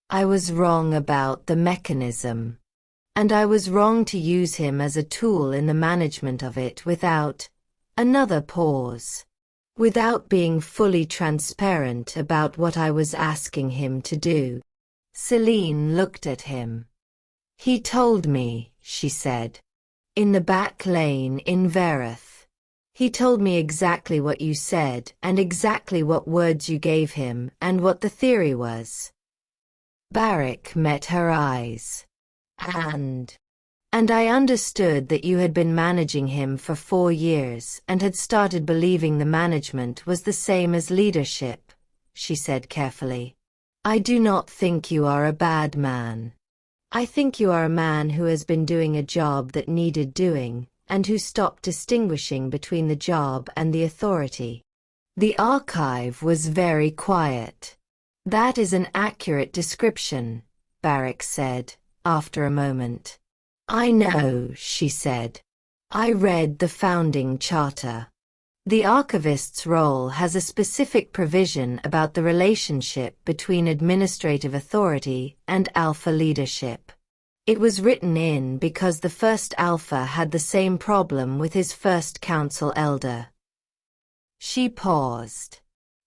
I was wrong about the mechanism. And I was wrong to use him as a tool in the management of it without. Another pause. Without being fully transparent about what I was asking him to do. Celine looked at him. He told me, she said. In the back lane in Verith. He told me exactly what you said and exactly what words you gave him and what the theory was. Barrick met her eyes. And I understood that you had been managing him for 4 years and had started believing the management was the same as leadership, she said carefully. I do not think you are a bad man. I think you are a man who has been doing a job that needed doing, and who stopped distinguishing between the job and the authority. The archive was very quiet. That is an accurate description, Barrick said, after a moment. I know, she said. I read the founding charter. The archivist's role has a specific provision about the relationship between administrative authority and alpha leadership. It was written in because the first alpha had the same problem with his first council elder. She paused.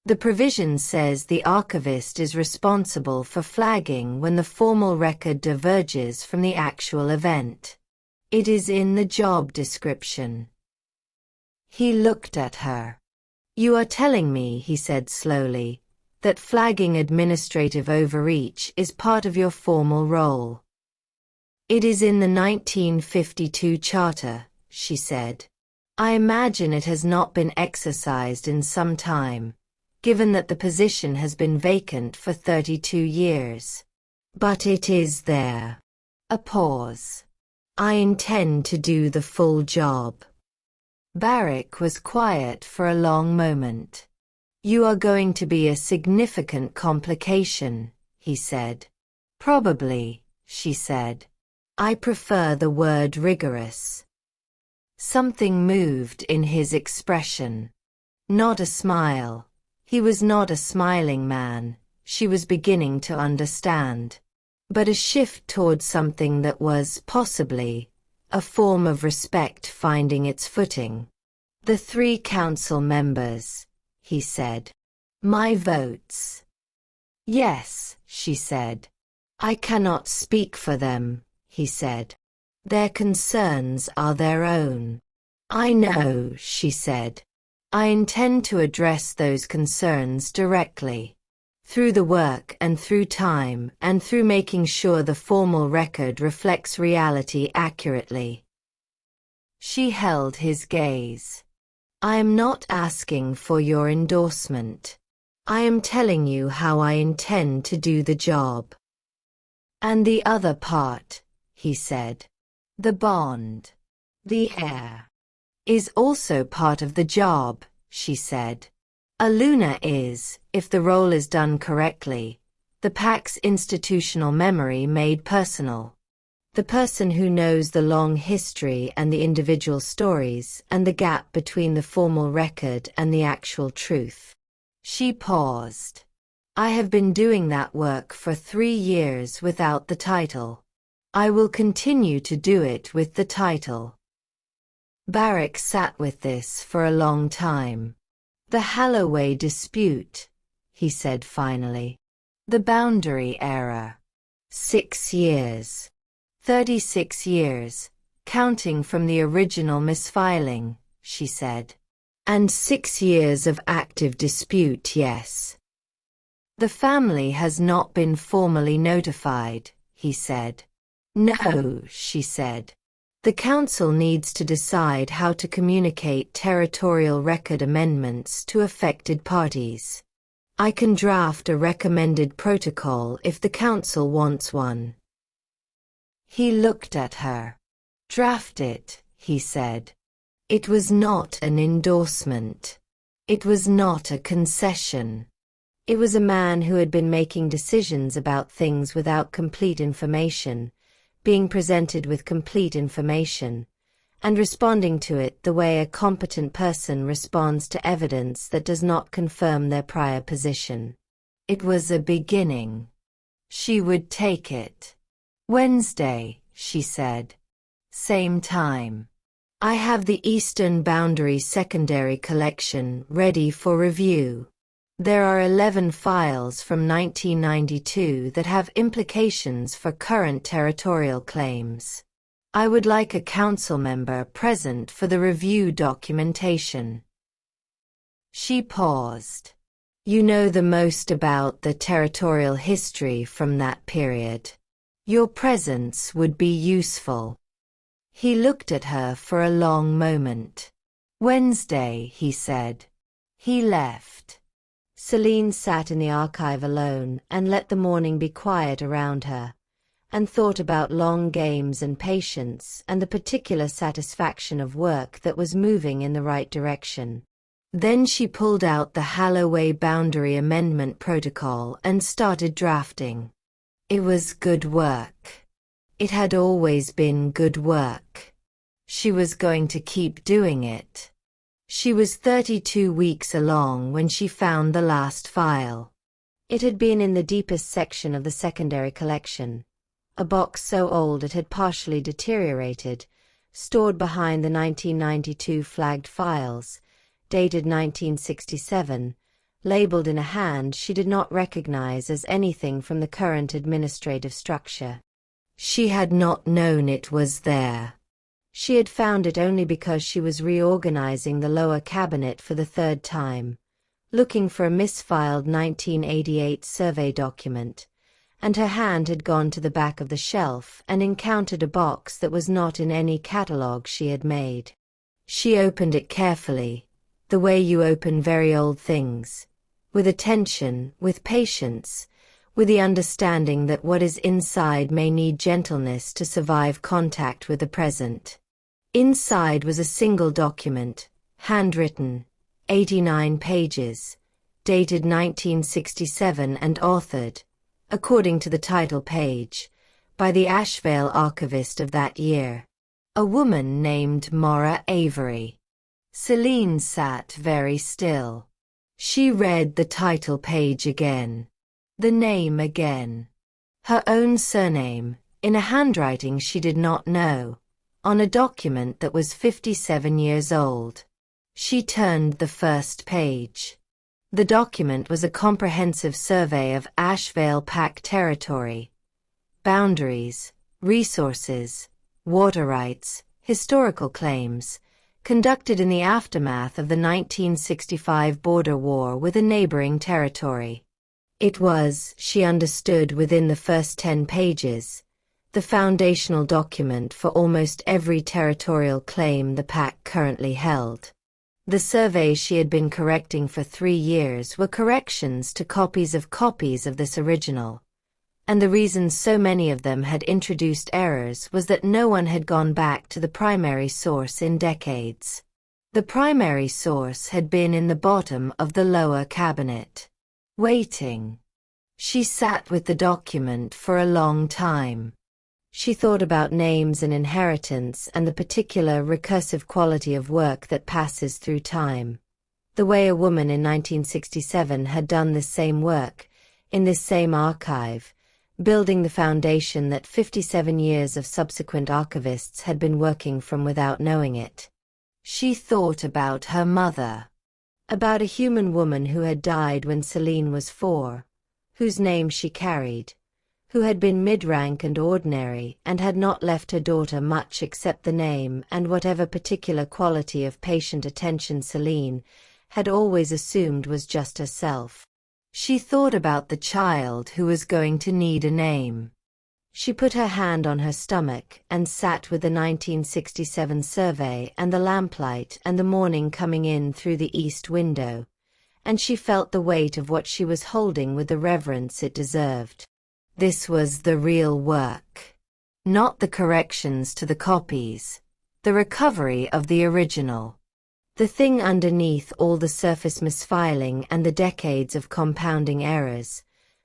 The provision says the archivist is responsible for flagging when the formal record diverges from the actual event. It is in the job description. He looked at her. You are telling me, he said slowly, that flagging administrative overreach is part of your formal role. It is in the 1952 charter, she said. I imagine it has not been exercised in some time, given that the position has been vacant for 32 years. But it is there. A pause. I intend to do the full job. Barrick was quiet for a long moment. You are going to be a significant complication, he said. Probably, she said. I prefer the word rigorous. Something moved in his expression. Not a smile. He was not a smiling man, she was beginning to understand. But a shift toward something that was, possibly, a form of respect finding its footing. The 3 council members, he said. My votes. Yes, she said. I cannot speak for them, he said. Their concerns are their own. I know, she said. I intend to address those concerns directly. Through the work and through time and through making sure the formal record reflects reality accurately. She held his gaze. I am not asking for your endorsement. I am telling you how I intend to do the job. And the other part, he said. The bond. The heir. Is also part of the job, she said. A Luna is, if the role is done correctly, the PAC's institutional memory made personal. The person who knows the long history and the individual stories and the gap between the formal record and the actual truth. She paused. I have been doing that work for 3 years without the title. I will continue to do it with the title. Barrick sat with this for a long time. "The Holloway dispute," he said finally. "The boundary error. 6 years. 36 years, counting from the original misfiling," she said. "And 6 years of active dispute, yes." "The family has not been formally notified," he said. "No," she said. "The council needs to decide how to communicate territorial record amendments to affected parties. I can draft a recommended protocol if the council wants one." He looked at her. "Draft it," he said. It was not an endorsement. It was not a concession. It was a man who had been making decisions about things without complete information, being presented with complete information, and responding to it the way a competent person responds to evidence that does not confirm their prior position. It was a beginning. She would take it. "Wednesday," she said. "Same time. I have the Eastern Boundary Secondary Collection ready for review. There are 11 files from 1992 that have implications for current territorial claims. I would like a council member present for the review documentation." She paused. "You know the most about the territorial history from that period. Your presence would be useful." He looked at her for a long moment. "Wednesday," he said. He left. Celine sat in the archive alone and let the morning be quiet around her, and thought about long games and patience and the particular satisfaction of work that was moving in the right direction. Then she pulled out the Holloway Boundary Amendment Protocol and started drafting. It was good work. It had always been good work. She was going to keep doing it. She was 32 weeks along when she found the last file. It had been in the deepest section of the secondary collection, a box so old it had partially deteriorated, stored behind the 1992 flagged files, dated 1967, labeled in a hand she did not recognize as anything from the current administrative structure. She had not known it was there. She had found it only because she was reorganizing the lower cabinet for the third time, looking for a misfiled 1988 survey document, and her hand had gone to the back of the shelf and encountered a box that was not in any catalog she had made. She opened it carefully, the way you open very old things, with attention, with patience, with the understanding that what is inside may need gentleness to survive contact with the present. Inside was a single document, handwritten, 89 pages, dated 1967 and authored, according to the title page, by the Ashevale archivist of that year, a woman named Maura Avery. Celine sat very still. She read the title page again, the name again, her own surname, in a handwriting she did not know, on a document that was 57 years old. She turned the first page. The document was a comprehensive survey of Ashevale Pack territory, boundaries, resources, water rights, historical claims, conducted in the aftermath of the 1965 border war with a neighboring territory. It was, she understood within the first 10 pages, the foundational document for almost every territorial claim the pack currently held. The surveys she had been correcting for 3 years were corrections to copies of this original, and the reason so many of them had introduced errors was that no one had gone back to the primary source in decades. The primary source had been in the bottom of the lower cabinet. Waiting. She sat with the document for a long time. She thought about names and inheritance and the particular recursive quality of work that passes through time. The way a woman in 1967 had done this same work, in this same archive, building the foundation that 57 years of subsequent archivists had been working from without knowing it. She thought about her mother. About a human woman who had died when Celine was 4, whose name she carried, who had been mid-rank and ordinary and had not left her daughter much except the name and whatever particular quality of patient attention Celine had always assumed was just herself. She thought about the child who was going to need a name. She put her hand on her stomach and sat with the 1967 survey and the lamplight and the morning coming in through the east window, and she felt the weight of what she was holding with the reverence it deserved. This was the real work. Not the corrections to the copies, the recovery of the original. The thing underneath all the surface misfiling and the decades of compounding errors,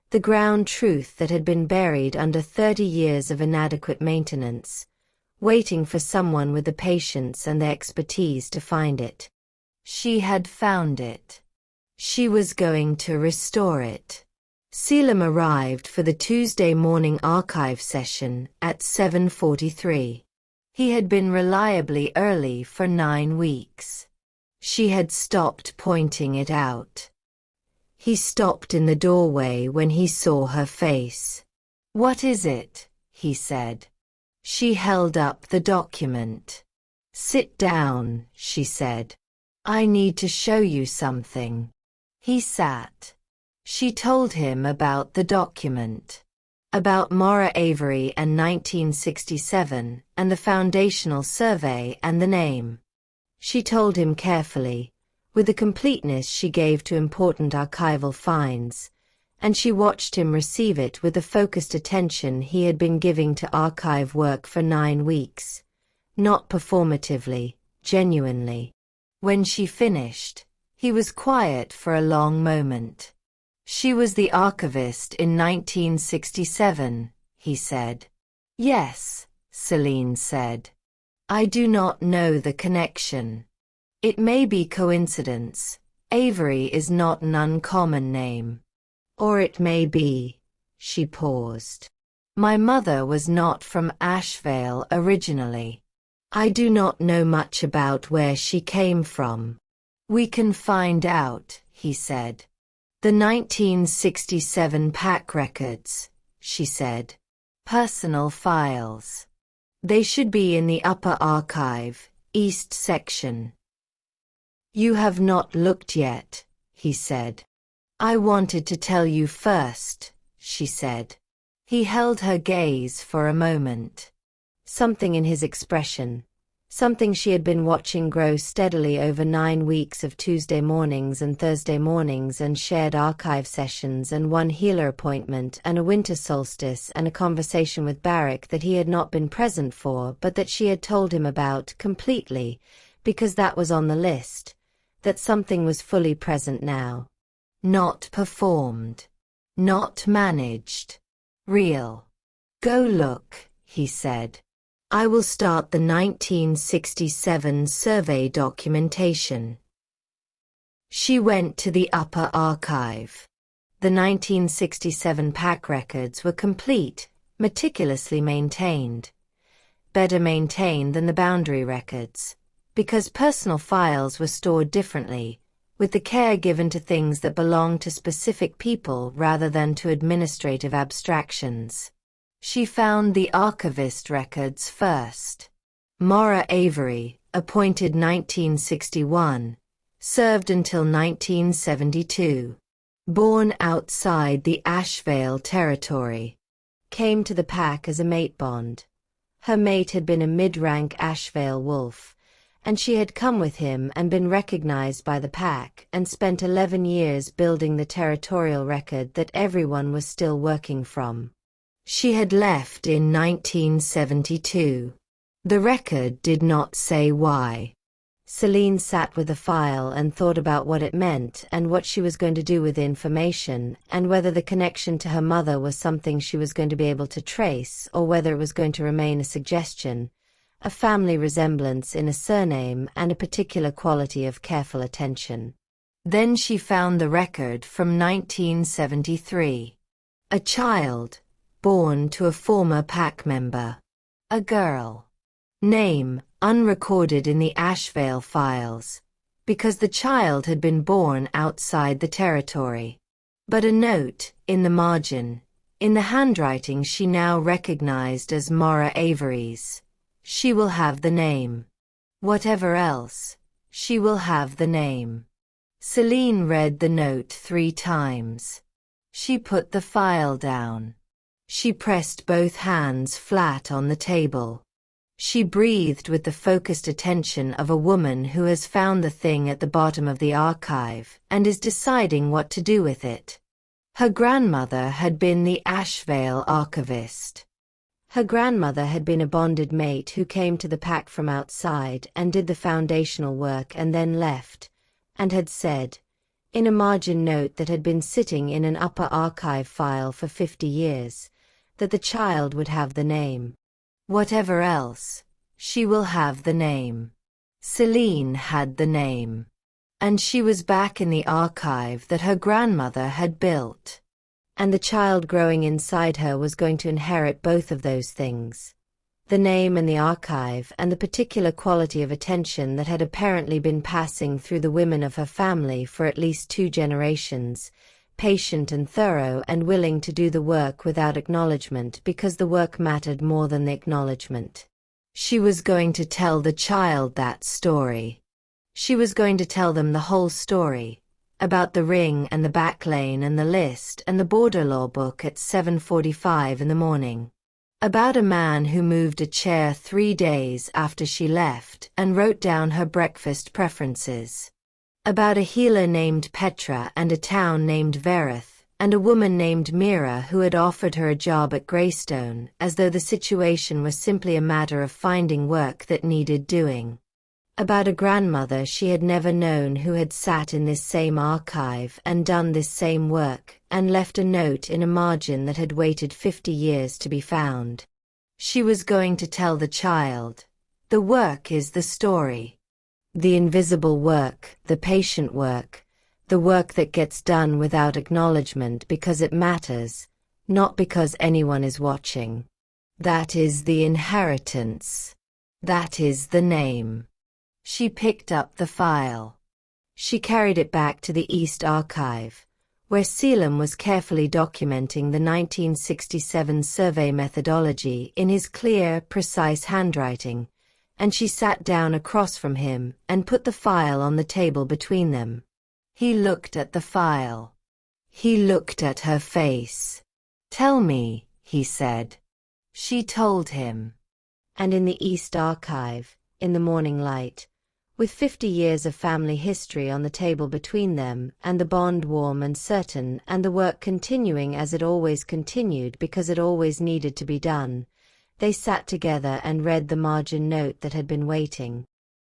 the ground truth that had been buried under 30 years of inadequate maintenance, waiting for someone with the patience and the expertise to find it. She had found it. She was going to restore it. Selim arrived for the Tuesday morning archive session at 7:43. He had been reliably early for 9 weeks. She had stopped pointing it out. He stopped in the doorway when he saw her face. "What is it?" he said. She held up the document. "Sit down," she said. "I need to show you something." He sat. She told him about the document. About Maura Avery and 1967, and the foundational survey and the name. She told him carefully, with the completeness she gave to important archival finds, and she watched him receive it with the focused attention he had been giving to archive work for 9 weeks, not performatively, genuinely. When she finished, he was quiet for a long moment. "She was the archivist in 1967, he said. "Yes," Celine said. "I do not know the connection. It may be coincidence. Avery is not an uncommon name. Or it may be." She paused. "My mother was not from Asheville originally. I do not know much about where she came from." "We can find out," he said. "The 1967 PAC records," she said. "Personal files. They should be in the upper archive, east section." "You have not looked yet," he said. "I wanted to tell you first," she said. He held her gaze for a moment. Something in his expression, something she had been watching grow steadily over 9 weeks of Tuesday mornings and Thursday mornings and shared archive sessions and one healer appointment and a winter solstice and a conversation with Barrick that he had not been present for but that she had told him about completely, because that was on the list, that something was fully present now. Not performed. Not managed. Real. "Go look," he said. "I will start the 1967 survey documentation." She went to the upper archive. The 1967 PAC records were complete, meticulously maintained. Better maintained than the boundary records, because personal files were stored differently, with the care given to things that belonged to specific people rather than to administrative abstractions. She found the archivist records first. Maura Avery, appointed 1961, served until 1972. Born outside the Asheville territory. Came to the PAC as a mate bond. Her mate had been a mid-rank Asheville wolf, and she had come with him and been recognized by the PAC and spent 11 years building the territorial record that everyone was still working from. She had left in 1972. The record did not say why. Celine sat with the file and thought about what it meant and what she was going to do with the information and whether the connection to her mother was something she was going to be able to trace or whether it was going to remain a suggestion, a family resemblance in a surname and a particular quality of careful attention. Then she found the record from 1973. A child, born to a former PAC member. A girl. Name, unrecorded in the Ashvale files, because the child had been born outside the territory. But a note, in the margin, in the handwriting she now recognized as Maura Avery's. She will have the name. Whatever else, she will have the name. Celine read the note 3 times. She put the file down. She pressed both hands flat on the table. She breathed with the focused attention of a woman who has found the thing at the bottom of the archive and is deciding what to do with it. Her grandmother had been the Ashvale archivist. Her grandmother had been a bonded mate who came to the pack from outside and did the foundational work and then left, and had said, in a margin note that had been sitting in an upper archive file for 50 years, that the child would have the name. Whatever else, she will have the name. Celine had the name. And she was back in the archive that her grandmother had built. And the child growing inside her was going to inherit both of those things. The name and the archive and the particular quality of attention that had apparently been passing through the women of her family for at least 2 generations, patient and thorough and willing to do the work without acknowledgement because the work mattered more than the acknowledgement. She was going to tell the child that story. She was going to tell them the whole story, about the ring and the back lane and the list and the border law book at 7:45 in the morning. About a man who moved a chair 3 days after she left and wrote down her breakfast preferences. About a healer named Petra and a town named Verith, and a woman named Mira who had offered her a job at Greystone, as though the situation was simply a matter of finding work that needed doing. About a grandmother she had never known who had sat in this same archive and done this same work, and left a note in a margin that had waited 50 years to be found. She was going to tell the child, the work is the story. The invisible work, the patient work, the work that gets done without acknowledgement because it matters, not because anyone is watching. That is the inheritance. That is the name. She picked up the file. She carried it back to the East Archive, where Selim was carefully documenting the 1967 survey methodology in his clear, precise handwriting, and she sat down across from him and put the file on the table between them. He looked at the file. He looked at her face. "Tell me," he said. She told him. And in the East Archive, in the morning light, with 50 years of family history on the table between them, and the bond warm and certain, and the work continuing as it always continued because it always needed to be done, they sat together and read the margin note that had been waiting.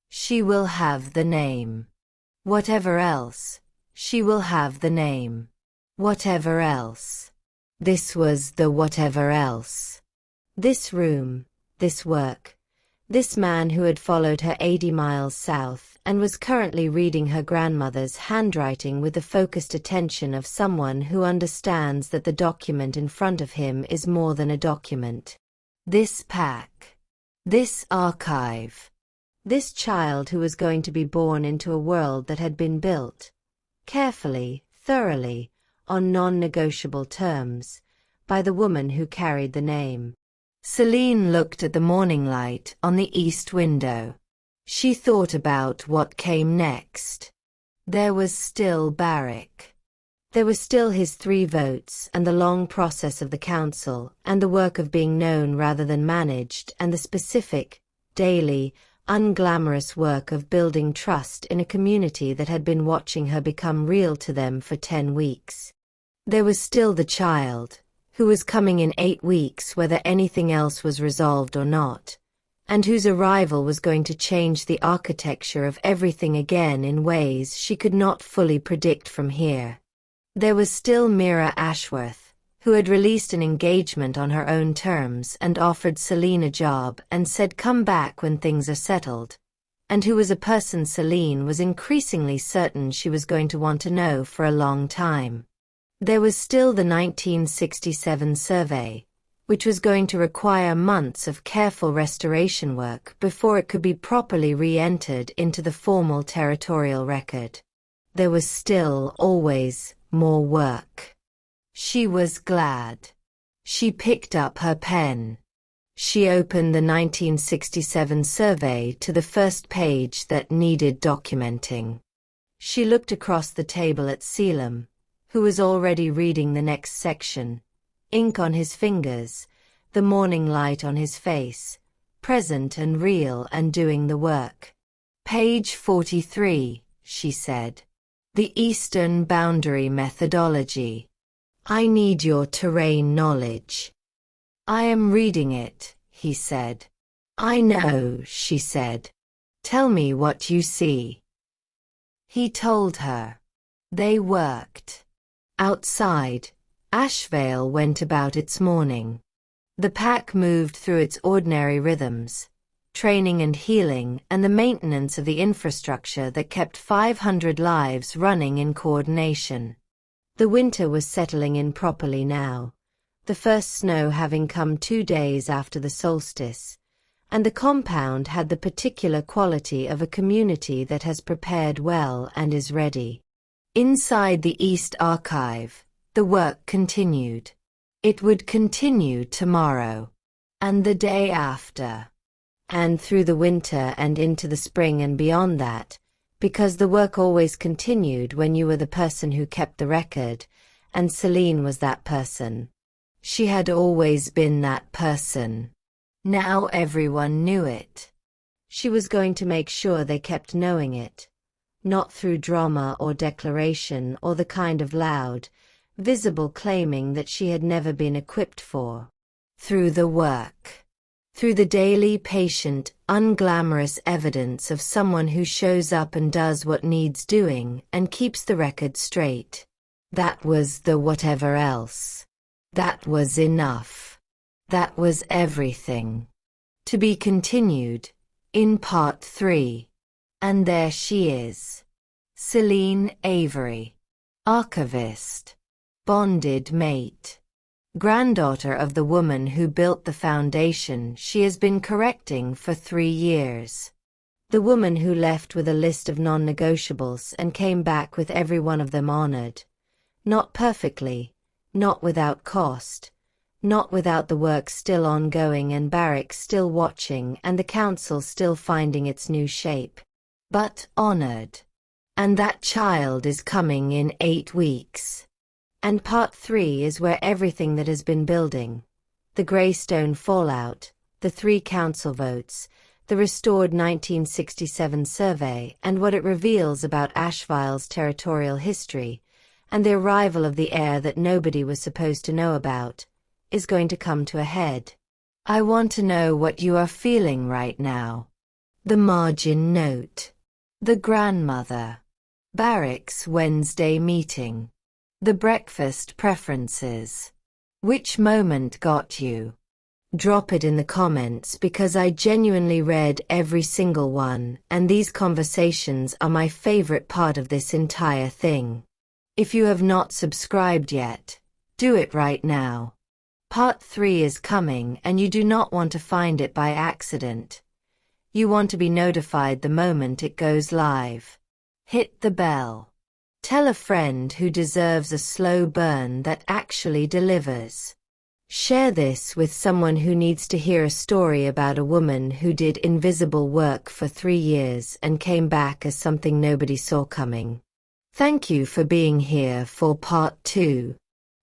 She will have the name. Whatever else, she will have the name. Whatever else. This was the whatever else. This room, this work, this man who had followed her 80 miles south and was currently reading her grandmother's handwriting with the focused attention of someone who understands that the document in front of him is more than a document. This pack. This archive. This child who was going to be born into a world that had been built, carefully, thoroughly, on non-negotiable terms, by the woman who carried the name. Celine looked at the morning light on the east window. She thought about what came next. There was still Barrick. There were still his 3 votes and the long process of the council and the work of being known rather than managed and the specific, daily, unglamorous work of building trust in a community that had been watching her become real to them for 10 weeks. There was still the child, who was coming in 8 weeks whether anything else was resolved or not, and whose arrival was going to change the architecture of everything again in ways she could not fully predict from here. There was still Mira Ashworth, who had released an engagement on her own terms and offered Celine a job and said come back when things are settled, and who was a person Celine was increasingly certain she was going to want to know for a long time. There was still the 1967 survey, which was going to require months of careful restoration work before it could be properly re-entered into the formal territorial record. There was still always more work. She was glad. She picked up her pen. She opened the 1967 survey to the first page that needed documenting. She looked across the table at Selim, who was already reading the next section, ink on his fingers, the morning light on his face, present and real and doing the work. Page 43, she said. The Eastern Boundary Methodology. I need your terrain knowledge. I am reading it, he said. I know, she said. Tell me what you see. He told her. They worked. Outside, Ashvale went about its morning. The pack moved through its ordinary rhythms, training and healing and the maintenance of the infrastructure that kept 500 lives running in coordination. The winter was settling in properly now, the first snow having come 2 days after the solstice, and the compound had the particular quality of a community that has prepared well and is ready. Inside the East Archive, the work continued. It would continue tomorrow, and the day after, and through the winter and into the spring and beyond that, because the work always continued when you were the person who kept the record, and Celine was that person. She had always been that person. Now everyone knew it. She was going to make sure they kept knowing it, not through drama or declaration or the kind of loud, visible claiming that she had never been equipped for. Through the work. Through the daily, patient, unglamorous evidence of someone who shows up and does what needs doing and keeps the record straight. That was the whatever else. That was enough. That was everything. To be continued, in Part 3. And there she is. Celine Avery. Archivist. Bonded mate. Granddaughter of the woman who built the foundation she has been correcting for 3 years. The woman who left with a list of non-negotiables and came back with every one of them honored. Not perfectly, not without cost, not without the work still ongoing and barracks still watching and the council still finding its new shape, but honored. And that child is coming in 8 weeks. And Part 3 is where everything that has been building, the Greystone fallout, the 3 council votes, the restored 1967 survey and what it reveals about Asheville's territorial history, and the arrival of the heir that nobody was supposed to know about, is going to come to a head. I want to know what you are feeling right now. The margin note. The grandmother. Barracks Wednesday meeting. The breakfast preferences. Which moment got you? Drop it in the comments because I genuinely read every single one, and these conversations are my favorite part of this entire thing. If you have not subscribed yet, do it right now. Part 3 is coming and you do not want to find it by accident. You want to be notified the moment it goes live. Hit the bell. Tell a friend who deserves a slow burn that actually delivers. Share this with someone who needs to hear a story about a woman who did invisible work for 3 years and came back as something nobody saw coming. Thank you for being here for Part 2.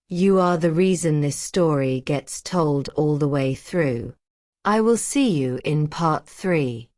You are the reason this story gets told all the way through. I will see you in Part 3.